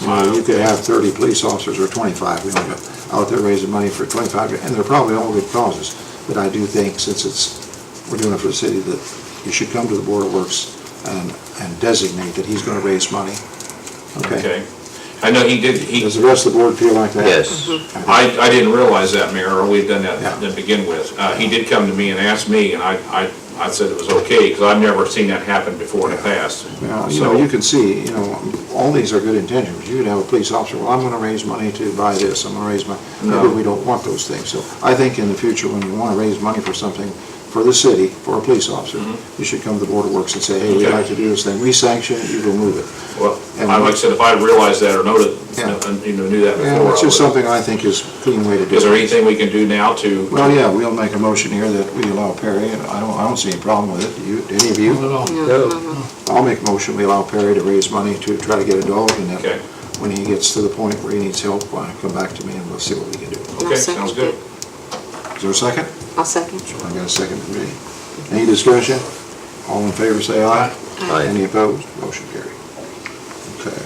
You could have 30 police officers or 25, we don't go out there raising money for 25, and they're probably all good causes. But I do think, since we're doing it for the city, that you should come to the Board of Works and designate that he's going to raise money. Okay? I know he did, Does the rest of the board feel like that? Yes. I didn't realize that, Mayor, or we'd done that Yeah. to begin with. He did come to me and ask me, and I I said it was okay, because I've never seen that happen before in the past. Well, So- you can see, all these are good intentions. You could have a police officer, well, I'm gonna raise money to buy this, I'm gonna raise money. No. Maybe we don't want those things. So I think in the future, when you wanna raise money for something, for the city, for a police officer, you should come to the Board of Works and say, hey, we'd Okay. like to do this thing. We sanction it, you go move it. Well, And- like I said, if I realized that or noted, Yeah. knew that Yeah, before. it's I just would- something I think is a clean way to do it. Is there anything we can do now to? Well, yeah, we'll make a motion here that we allow Perry, and I don't see any problem with it. Do you, any of you? I'll make a motion, we allow Perry to raise money to try to get a dog, and then Okay, when he gets to the point where he needs help, come back to me and we'll see what we can do. okay, sounds good. Is there a second? I'll second. I got a second from me. Any discussion? All in favor, say aye. Aye. Any opposed? Motion carried. Okay.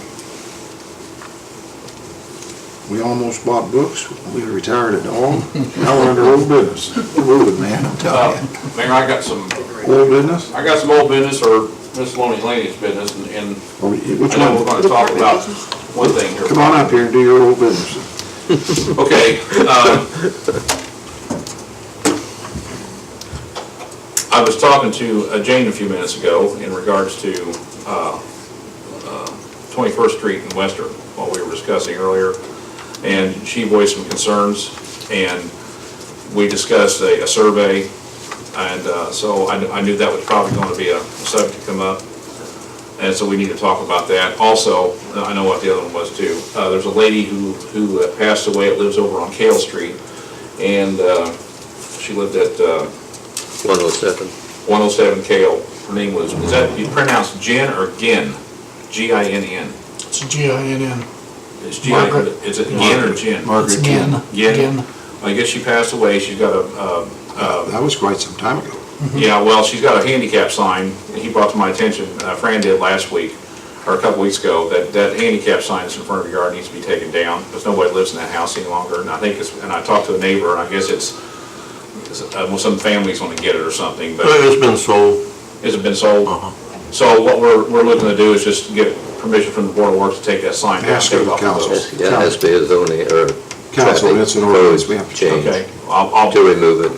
We almost bought books, we retired a dog, now we're under old business. We're moving, man, I'm telling you. Mayor, I got some Old business? old business or miscellaneous business, and Which I know we're one? gonna talk about one thing here. Come on up here and do your old business. Okay, I was talking to Jane a few minutes ago in regards to 21st Street in Western, what we were discussing earlier, and she voiced some concerns, and we discussed a survey, and so I knew that was probably going to be a subject to come up, and so we need to talk about that. Also, I know what the other one was too. There's a lady who passed away, that lives over on Kale Street, and she lived at 107 Kale. Her name was, is that, you pronounce Jen or Ginn? G-I-N-N. It's G-I-N-N. Is it Ginn or Jen? Margaret Ginn. Ginn? I guess she passed away, she's got That was quite some time ago. yeah, well, she's got a handicap sign, he brought to my attention, Fran did last week, or a couple weeks ago, that handicap sign that's in front of the yard needs to be taken down, because nobody lives in that house any longer, and I think it's, and I talked to a neighbor, and I guess it's well, some family's gonna get it or something, but. It's been sold. Has it been sold? So what we're looking to do is just get permission from the Board of Works to take that sign down. Ask for take it the off council. books. Yeah, it has to be a zoning or Council, it's an ordinance, we have to change. Okay, I'll, to remove it.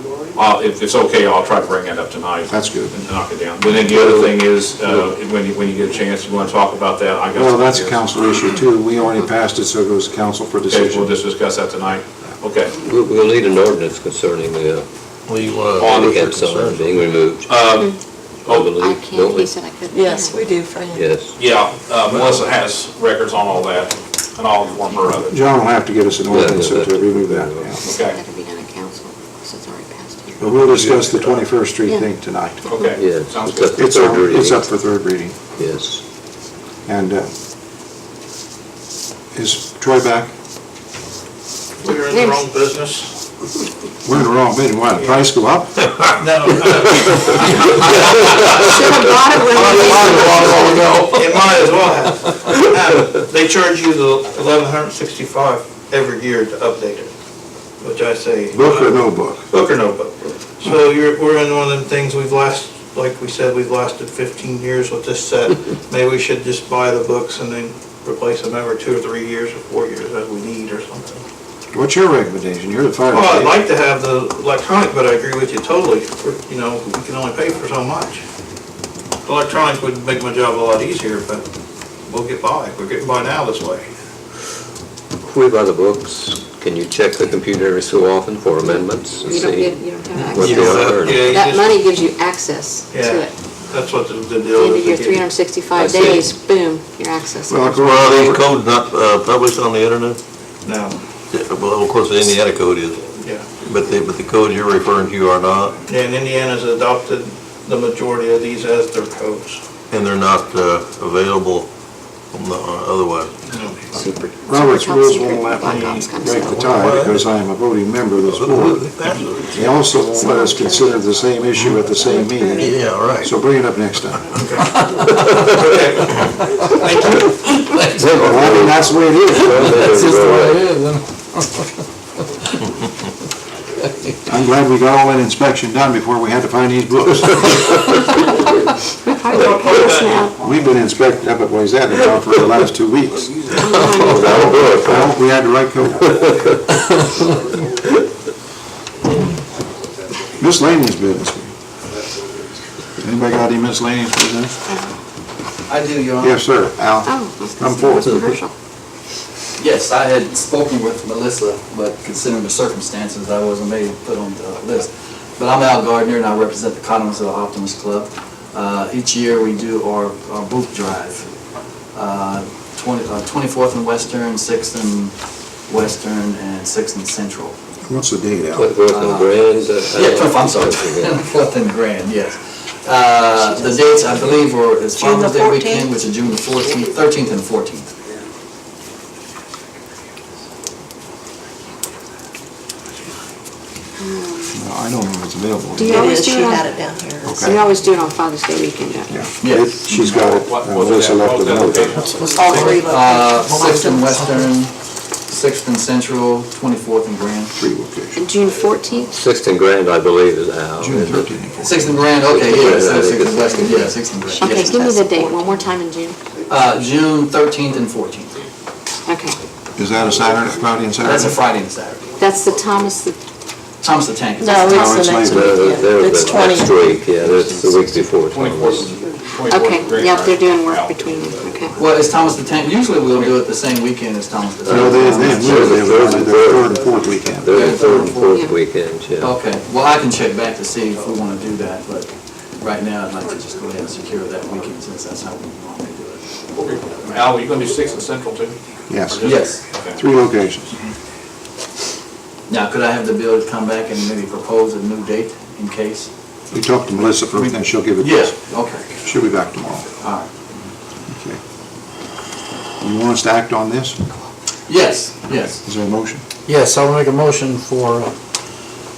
if it's okay, I'll try to bring that up tonight. That's good. And knock it down. But then the other thing is, when you get a chance, you wanna talk about that, I got. Well, some that's a ideas. council issue too. We already passed it, so it goes to council for Okay, decision. we'll just discuss that tonight. Okay. We'll need an ordinance concerning the handicap sign being removed. I I believe, can't, don't he we? said I couldn't. Yes, we do, Fran. Yes. Yeah, Melissa has records on all that, and I'll inform her of it. John will have to get us an ordinance to remove that, yeah. Okay. That'll be done at council, because it's already passed here. But we'll discuss the 21st Street thing tonight. Okay. Yes, Sounds it's up good. for third reading. It's up for third reading. Yes. And is Troy back? We're in the wrong business. We're in the wrong meeting. Why, the price go up? No. Should have bought it when we. It might as well have. They charge you the $1,165 every year to update it, which I say. Book or no book? Book or no book. So we're in one of them things like we said, we've lasted 15 years with this set. Maybe we should just buy the books and then replace them every 2 or 3 years or 4 years as we need or something. What's your recommendation? You're the fire Well, I'd chief. like to have the electronic, but I agree with you totally. We can only pay for so much. Electronic would make my job a lot easier, but we'll get by. We're getting by now this way. If we buy the books, can you check the computer every so often for amendments and You don't see you don't have what access. they are? Yeah, you That just- money gives you access to Yeah, it. that's what the At deal the end is. of your They give you- 365 I see. days, boom, you're accessing. Well, it. of Are these codes not published on the internet? No, Yeah, well, of course, the Indiana code is, yeah. but the code you're referring to are not, Yeah, and Indiana's adopted the majority of these as their codes. and they're not available otherwise. Super Robert's top rules secret won't let Black me Ops kind of break the stuff. tie because I am a voting member of this board. He also won't let us consider the same issue at the same meeting. Yeah, right. So bring it up next time. Okay. Thank you. Well, I mean, that's the way it is. That's just the way it is, then. I'm glad we got all that inspection done before we had to find these books. I got close now. We've been inspecting up at Boise Adams for the last 2 weeks. I hope we had the right code. Miscellaneous business. Anybody got any miscellaneous business? I do, Your Honor. Yes, sir. Al, Oh, come forward. Herschel. Yes, I had spoken with Melissa, but considering the circumstances, I wasn't made to put on the list. But I'm Al Gardner, and I represent the Connersville Optimist Club. Each year, we do our boot drive. 24th and Western, 6th and Western, and 6th and Central. What's the date, Al? 24th and Grand? Yeah, I'm sorry, 24th and Grand, yes. The dates, I believe, were as June the Father's Day weekend, 14th? which is June the 14th, 13th and 14th. No, I don't know if it's available. Do you It always is, do she it on? had it down here. Okay. You always do it on Father's Day weekend, Jack? Yeah. Yes. She's got it. Melissa left a note. All three Sixth and locations. Western, 6th and Central, 24th and Grand. 3 locations. And June 14th? 6th and Grand, I believe, is out. June 13th and 14th. 6th and Grand, okay, yeah, so 6th and Western, yeah, 6th and Grand. Okay, yes. give me the date one more time in June. June 13th and 14th. Okay. Is that a Saturday, Friday and Saturday? That's a Friday and Saturday. That's the Thomas the Thomas the Tank. No, No, it's the it's next later. week, They're yeah. It's the 20. next week, yeah, that's the week before. Thomas. Okay, yeah, they're doing work between them, okay. Well, it's Thomas the Tank, usually we'll do it the same weekend as Thomas the Tank. No, they were on their third and fourth weekend. They're the third and fourth weekends, yeah. Okay, well, I can check back to see if we want to do that, but right now, I'd like to just go ahead and secure that weekend since that's how we normally do it. Al, are you gonna do 6th and Central too? Yes. Yes. 3 locations. Now, could I have the bill to come back and maybe propose a new date in case? We talked to Melissa first, then she'll give it to Yes. us. Okay, She'll be back tomorrow. all right. Okay. You want us to act on this? Yes, yes. Is there a motion? Yes, I'll make a motion for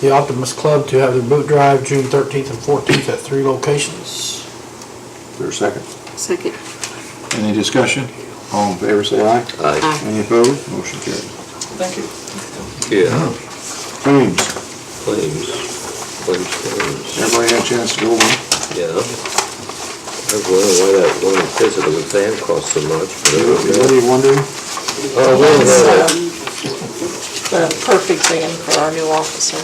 the Optimist Club to have their boot drive June 13th and 14th at 3 locations. Is there a second? Second. Any discussion? All in favor, say aye. Aye. Aye. Any opposed? Motion carried. Thank you. Yeah, Claims. claims. Everybody had a chance to go over? Yeah. I was wondering why that one physical exam costs so much. But What are you wondering? Oh, well, The perfect exam for our new officer.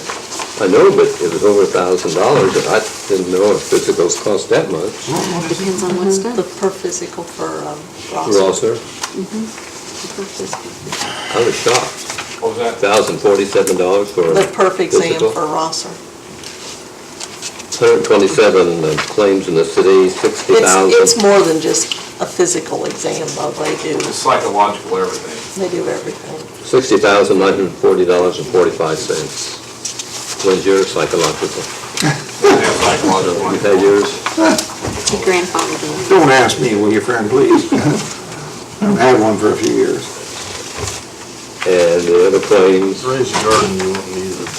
I know, but it was over $1,000, and I didn't know if physicals cost that much. Depends on what's done. The per physical for Ross. Rosser, Per physical. I was shocked. What was that? $1,047 for The perf exam physical. for Rosser. 127 claims in the city, 60,000. It's more than just a physical exam, though. They do, It's psychological, everything. they do everything. $60,940.45. When's your psychological? Yeah, psychological. You had yours? Your grandfather did. Don't ask me, will you, friend, please? I've had one for a few years. And the other claims, Raise the garden, you won't need it.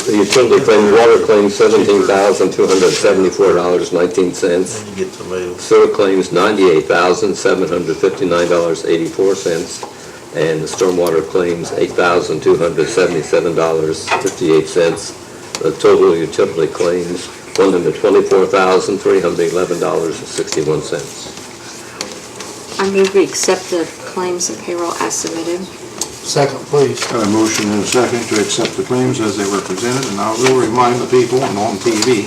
the utility claim, water claims, $17,274.19. And you get tomatoes. Sewer claims, $98,759.84. And the stormwater claims, $8,277.58. The total utility claims, $124,311.61. I move we accept the claims and payroll as submitted. Second, please. Got a motion and a second to accept the claims as they were presented, and I will remind the people and on TV,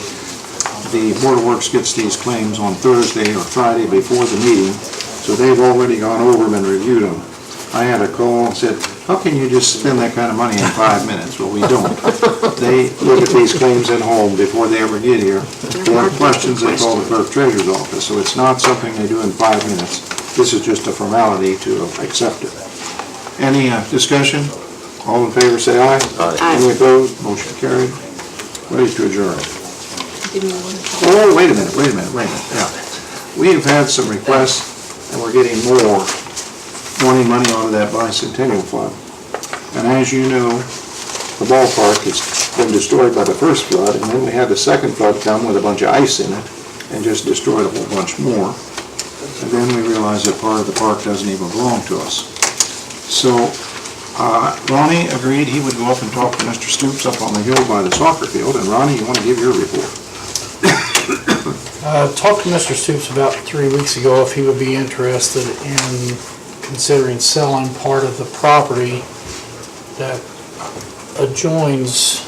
the Board of Works gets these claims on Thursday or Friday before the meeting, so they've already gone over them and reviewed them. I had a call and said, how can you just spend that kind of money in 5 minutes? Well, we don't. They look at these claims at home before they ever get here. They have questions, they call the clerk treasurer's office, so it's not something they do in 5 minutes. This is just a formality to accept it. Any discussion? All in favor, say aye. Aye. Any opposed? Motion carried. Ready to adjourn. Give me one. Oh, wait a minute. Yeah. We have had some requests, and we're getting more, wanting money out of that bicentennial fund. And as you know, the ballpark has been destroyed by the first flood, and then we had the second flood come with a bunch of ice in it and just destroyed a whole bunch more. And then we realized that part of the park doesn't even belong to us. So Ronnie agreed he would go up and talk to Mr. Stoops up on the hill by the soccer field. And Ronnie, you want to give your report? Talked to Mr. Stoops about 3 weeks ago if he would be interested in considering selling part of the property that adjoins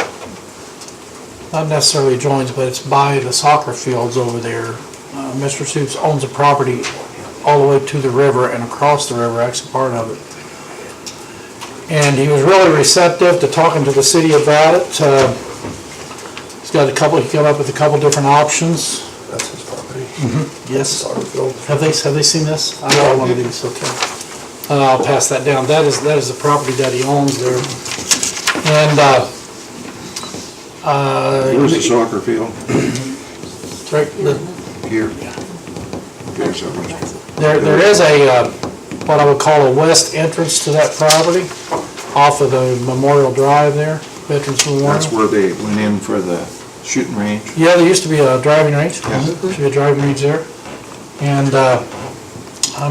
not necessarily adjoins, but it's by the soccer fields over there. Mr. Supes owns a property all the way to the river and across the river, actually part of it. And he was really receptive to talking to the city about it. He's got he came up with a couple different options. That's his property. Yes. Soccer field. Have they seen this? I know one of these, okay. I'll pass that down. That is the property that he owns there. And, Where's the soccer field? right, Here. Here, somewhere. there is a, what I would call a west entrance to that property off of the Memorial Drive there, Veterans Memorial. That's where they went in for the shooting range. Yeah, there used to be a driving range. Yeah. Used to be a driving range there. And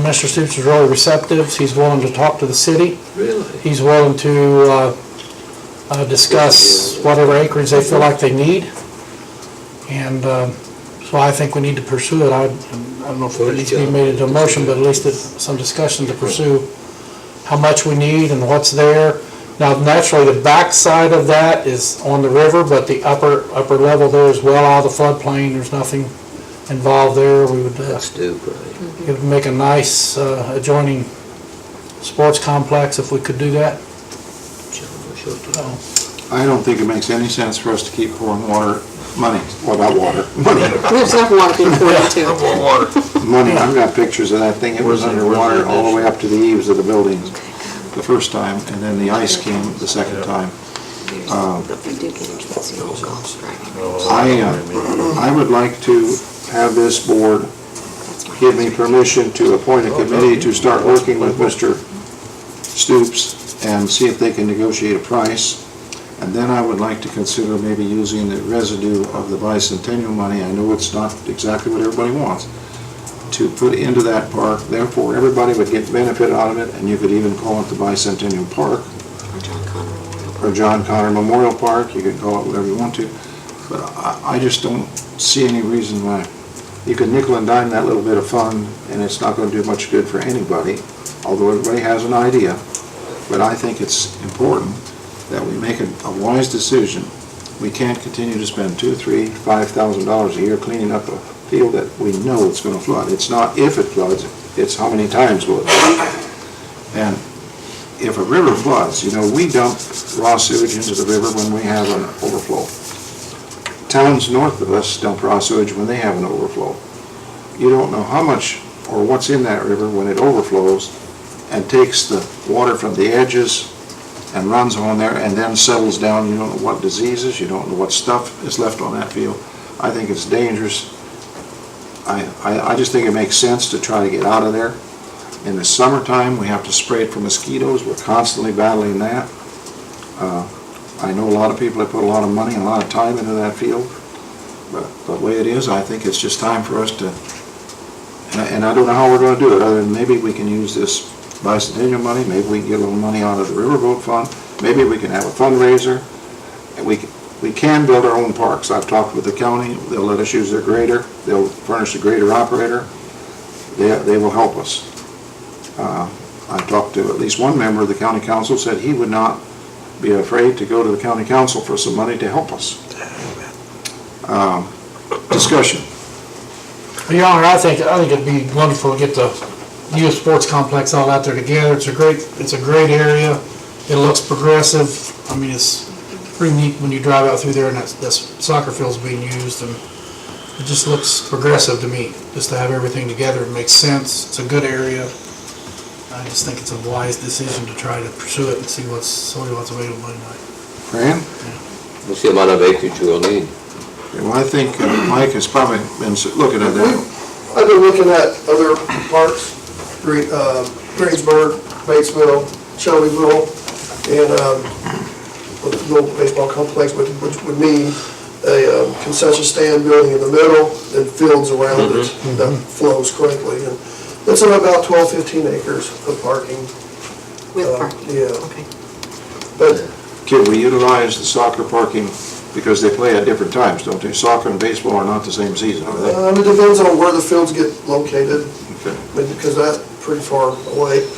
Mr. Stoops was really receptive. He's willing to talk to the city. Really? He's willing to discuss whatever acreage they feel like they need. And so I think we need to pursue it. I don't know if it needs to be made into a motion, but at least it's some discussion to pursue how much we need and what's there. Now, naturally, the back side of that is on the river, but the upper level there is well out of the floodplain. There's nothing involved there. We would it would make a nice adjoining sports complex if we could do that. I don't think it makes any sense for us to keep pouring money. There's enough water being poured into it. Money, I've got pictures of that thing. It was underwater all the way up to the eaves of the buildings the first time, and then the ice came the second time. I would like to have this board give me permission to appoint a committee to start working with Mr. Stoops and see if they can negotiate a price. And then I would like to consider maybe using the residue of the bicentennial money. I know it's not exactly what everybody wants, to put into that park. Therefore, everybody would get benefit out of it, and you could even call it the Bicentennial Park. Or John Connor Memorial Park. You could call it whatever you want to. But I just don't see any reason why. You could nickel and dime that little bit of fund, and it's not going to do much good for anybody, although everybody has an idea. But I think it's important that we make a wise decision. We can't continue to spend $2,000, $3,000, $5,000 a year cleaning up a field that we know it's going to flood. It's not if it floods, it's how many times will it flood. And if a river floods, we dump raw sewage into the river when we have an overflow. Towns north of us dump raw sewage when they have an overflow. You don't know how much or what's in that river when it overflows and takes the water from the edges and runs on there and then settles down. You don't know what diseases, you don't know what stuff is left on that field. I think it's dangerous. I just think it makes sense to try to get out of there. In the summertime, we have to spray it for mosquitoes. We're constantly battling that. I know a lot of people have put a lot of money and a lot of time into that field, but the way it is, I think it's just time for us to, and I don't know how we're going to do it, other than maybe we can use this bicentennial money, maybe we can get a little money out of the riverboat fund, maybe we can have a fundraiser, and we can build our own parks. I've talked with the county, they'll let us use their grader, they'll furnish a grader operator, they will help us. I talked to at least one member of the county council, said he would not be afraid to go to the county council for some money to help us. Discussion. Your Honor, I think it'd be wonderful to get the youth sports complex all out there together. It's a great area. It looks progressive. I mean, it's pretty neat when you drive out through there and that soccer field's being used, and it just looks progressive to me, just to have everything together. It makes sense. It's a good area. I just think it's a wise decision to try to pursue it and see what's available tonight. Fran? What's the amount of acreage we'll need? Well, I think Mike has probably been looking at that. I've been looking at other parks, Greensburg, Batesville, Shelbyville, and the little baseball complex, which would mean a concession stand building in the middle and fields around it that flows correctly. And it's about 12, 15 acres of parking. With parking? Yeah. Okay. But Can we utilize the soccer parking, because they play at different times, don't they? Soccer and baseball are not the same season, are they? it depends on where the fields get located, Okay. because that's pretty far away.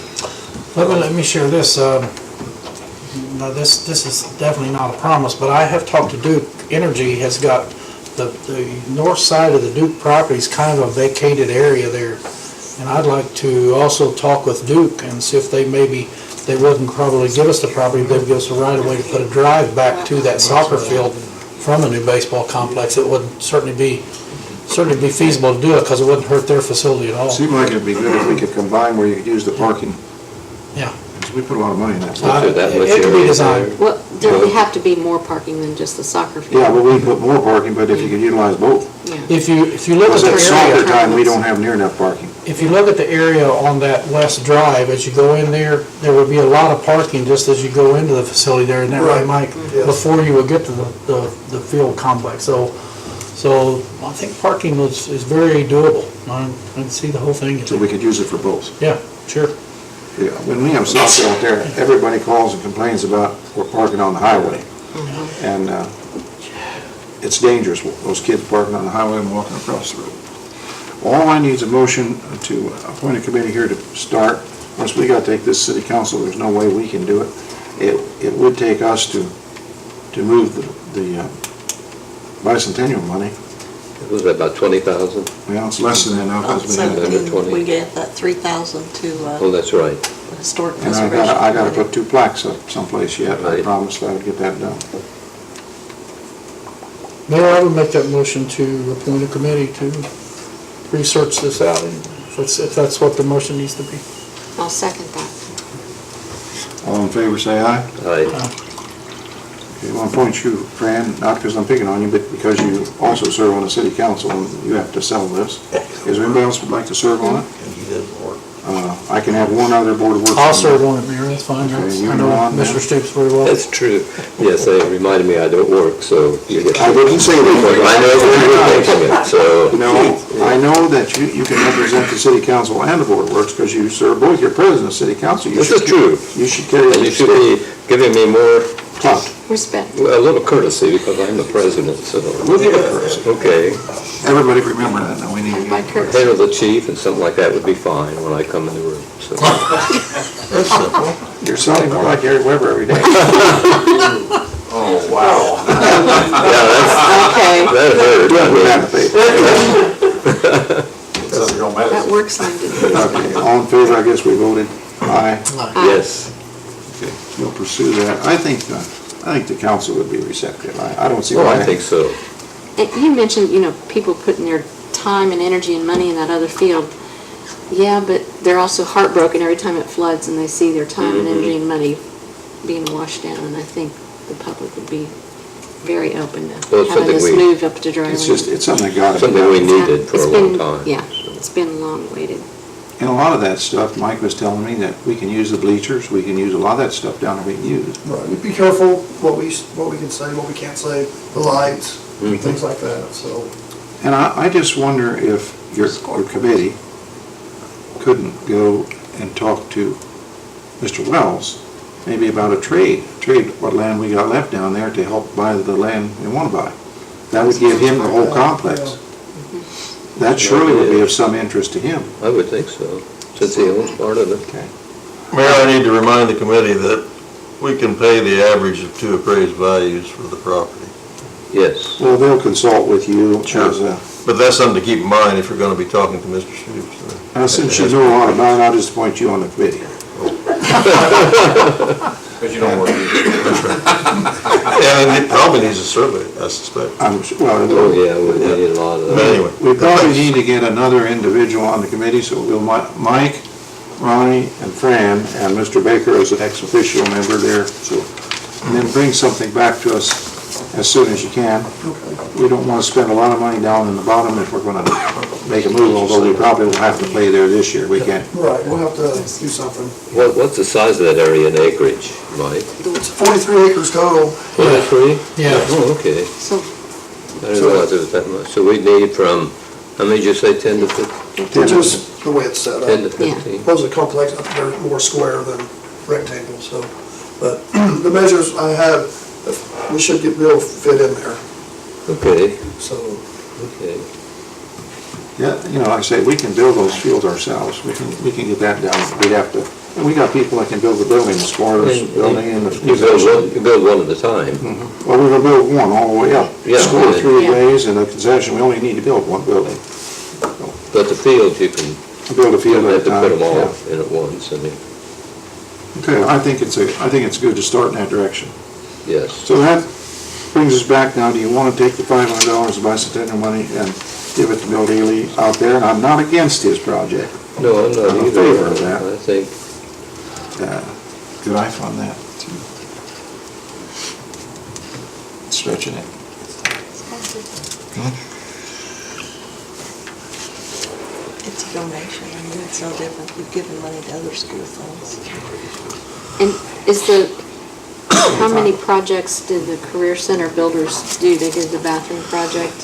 Let me share this. Now, this is definitely not a promise, but I have talked to Duke Energy has got, the north side of the Duke property is kind of a vacated area there. And I'd like to also talk with Duke and see if they wouldn't probably give us the property, they'd give us a right of way to put a drive back to that soccer field from a new baseball complex. It would certainly be feasible to do it, because it wouldn't hurt their facility at all. Seemed like it'd be good if we could combine where you could use the parking. Yeah. Because we put a lot of money in that. It could be designed. Well, there would have to be more parking than just the soccer field. Yeah, well, we put more parking, but if you could utilize both. If you look at Because the at soccer area, time, we don't have near enough parking. if you look at the area on that west drive, as you go in there, there would be a lot of parking just as you go into the facility there, isn't that right, Mike? Yes. Before you would get to the field complex, so I think parking is very doable. I can see the whole thing. So we could use it for both. Yeah, sure. Yeah, when we have soccer out there, everybody calls and complains about we're parking on the highway. And it's dangerous, those kids parking on the highway and walking across the road. All I need is a motion to appoint a committee here to start. Of course, we gotta take this city council, there's no way we can do it. It would take us to move the bicentennial money. Was that about 20,000? Well, it's less than that now, because we Under have. 20. We gave that 3,000 to Oh, that's right. Historic And Preservation. I gotta put 2 plaques up someplace yet, I Right. promised I would get that done. Mayor, I would make that motion to appoint a committee to research this out, if that's what the motion needs to be. I'll second that. All in favor, say aye. Aye. Okay, well, I point you, Fran, not because I'm picking on you, but because you also serve on the city council and you have to sell this. Is there anybody else would like to serve on it? I can have one other board of works. I'll serve on it, Mayor, that's fine. Okay, you I know on Mr. that? Stoops very well. That's true. Yes, they reminded me I don't work, so you get. I didn't say that. I know where you're thinking it, so. No, I know that you can represent the city council and the board of works because you serve both. You're president of the city council. You This should- is true. You should carry And you the should stick. be giving me more, Respect. well, a little courtesy, because I'm the president, so. We'll give it courtesy. Okay. Everybody remember that now, we need to By get. courtesy. Head of the chief and something like that would be fine when I come in the room, so. That's simple. You're sounding more like Gary Weber every day. Oh, wow. Yeah, Okay, that hurt. that works then. Okay, all in favor, I guess we voted aye. Yes. Okay, we'll pursue that. I think the council would be receptive. I don't see Well, why. I think so. And you mentioned, people putting their time and energy and money in that other field. Yeah, but they're also heartbroken every time it floods and they see their time and energy and money being washed down. And I think the public would be very open to Well, it's having this something we- moved up to dry land. It's something that got to be Something we done. needed for It's a long been- time. Yeah, it's been long waited. And a lot of that stuff, Mike was telling me that we can use the bleachers, we can use a lot of that stuff down there we can use. Right, be careful what we can say, what we can't say, the lights, things like that, so. And I just wonder if your committee couldn't go and talk to Mr. Wells, maybe about a trade what land we got left down there to help buy the land we want to buy. That would give him the whole complex. That surely would be of some interest to him. I would think so, since he owns part of it. Okay. Mayor, I need to remind the committee that we can pay the average of 2 appraised values for the property. Yes. Well, they'll consult with you as a, But that's something to keep in mind if you're gonna be talking to Mr. Stoops. since you know a lot about it, I'll just appoint you on the committee. Because you don't work either. Yeah, and it probably needs a survey, I suspect. Oh, yeah, we need a lot of But that. anyway. We probably need to get another individual on the committee, so we'll, Mike, Ronnie, and Fran, and Mr. Baker as an ex officio member there, so, and then bring something back to us as soon as you can. We don't want to spend a lot of money down in the bottom if we're gonna make a move, although we probably will have to play there this year, we can't. Right, we'll have to do something. What's the size of that area in acreage, Mike? It's 43 acres total. 43? Yeah. Oh, okay. So, I didn't realize it was that much. So we need from, how many did you say, 10 to 15? Just the way it's set up. 10 to 15? Most of the complex, they're more square than rectangle, so. But the measures I have, we should be able to fit in there, Okay, so. okay. Yeah, like I say, we can build those fields ourselves, we can get that down, we'd have to And we got people that can build the building, the Squatters building and the. You build one at a time. Well, we're gonna build one all the way up. Yeah. Score 3 ways and a concession, we only need to build one building. But the fields, you can, Build a you field don't at have a to time. put them all Yeah. in at once, I mean, Okay, I think it's good to start in that direction. yes. So that brings us back now, do you want to take the $500 of bicentennial money and give it to Bill Daly out there? And I'm not against his project. No, I'm not I'm in either. favor of that. I think, Good eye on that, too. Stretching it. It's a donation, I mean, it's no different, we've given money to other school funds. And is how many projects did the Career Center builders do? They did the bathroom project?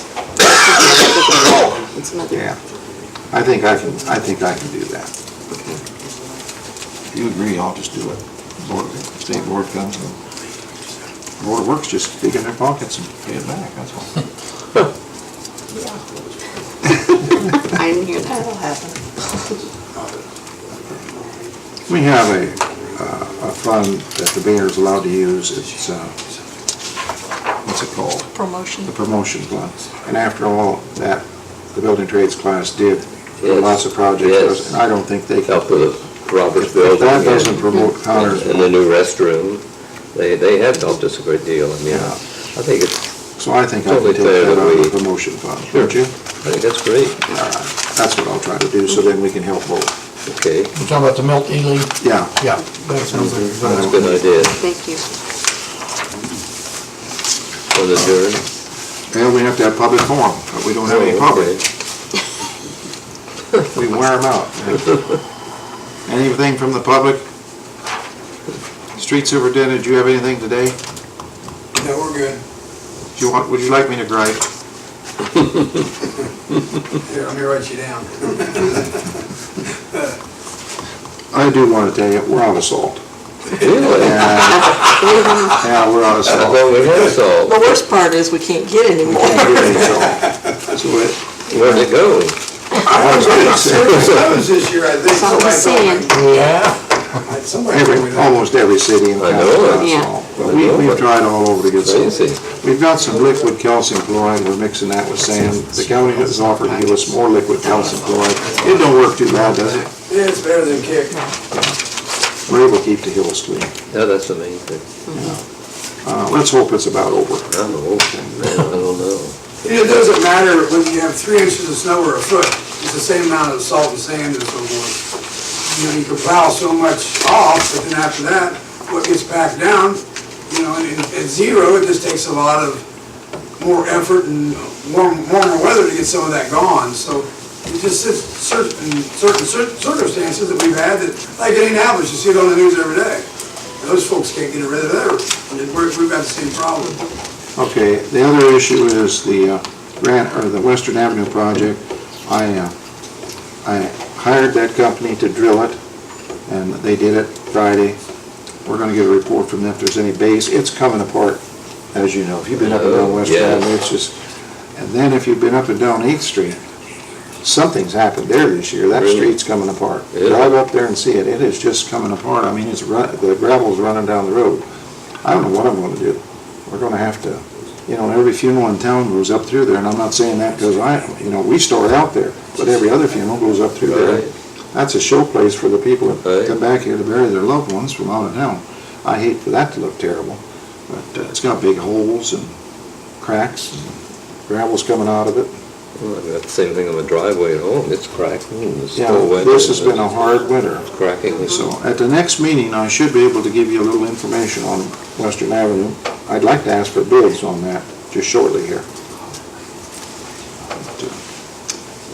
And some other. Yeah. I think I can do that. If you agree, I'll just do it. State board comes and Board of Works just dig in their pockets and pay it back, that's all. I didn't hear that. That'll happen. We have a fund that the mayor is allowed to use. It's, what's it called? Promotion. The promotion fund. And after all that, the building trades class did lots of projects. Yes. And I don't think they can. help with the Roberts building. If that doesn't promote Connors. And the new restroom, they have helped us a great deal, I mean, Yeah. I think it's So I think I can totally take fair that that out of we, the promotion fund, Sure. don't you? I think that's great, All right. That's what I'll try to do, so then we can help both. okay, You're talking about the Milt Ely? Yeah. Yeah, that sounds like a that's a good good idea. Thank you. On the adjourn? Well, we have to have public forum, but we don't have any public. We wear them out. Anything from the public? Street Superintendent, do you have anything today? No, we're good. Would you like me to gripe? Here, let me write you down. I do want to tell you, we're out of salt. Really? Yeah, we're out of I salt. thought we had salt. The worst part is we can't get any more. Can't get any salt. So Where'd it go? I was this year, I think. That's all I'm saying. Yeah. almost every city in I town know has it. Yeah. salt. But we've tried all over to get some. Crazy. We've got some liquid calcium chloride, we're mixing that with sand. The county has offered to give us more liquid calcium chloride. It don't work too bad, does it? Yeah, it's better than kick. We're able to keep the hills clean. Yeah, that's amazing. Let's hope it's about over. I don't know, man, I don't know. It doesn't matter whether you have 3 inches of snow or a foot, it's the same amount of salt and sand and so forth. You know, you can plow so much off, but then after that, what gets back down, you know, and at zero, it just takes a lot of more effort and warmer weather to get some of that gone. So it's just certain circumstances that we've had that, like in Indianapolis, you see it on the news every day. Those folks can't get rid of it. We've got the same problem. Okay, the other issue is the the Western Avenue project. I hired that company to drill it, and they did it Friday. We're gonna get a report from them if there's any base. It's coming apart, as you know. If you've been up and down Western yes. Avenue, it's just, and then if you've been up and down 8th Street, something's happened there this year. That Really? street's coming apart. Yeah. Drive up there and see it. It is just coming apart. I mean, the gravel's running down the road. I don't know what I'm gonna do. We're gonna have to, you know, every funeral in town goes up through there, and I'm not saying that because we start out there, but every other funeral goes up through there. Right. That's a show place for the people that Right. come back here to bury their loved ones from out of town. I hate for that to look terrible, but it's got big holes and cracks, and gravel's coming out of it. Well, I've got the same thing on the driveway at home, it's cracking, and it's Yeah, still wet. this has been a hard winter. It's cracking. So at the next meeting, I should be able to give you a little information on Western Avenue. I'd like to ask for bids on that just shortly here.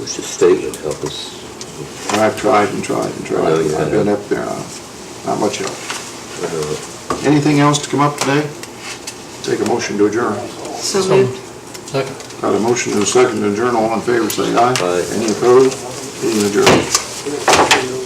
Wish the state would help us. I've tried and tried and tried. I know you I've been have. up there, not much help. Anything else to come up today? Take a motion to adjourn. So moved. Second. Got a motion to a second to adjourn. All in favor, say aye. Aye. Any opposed? Meeting adjourned.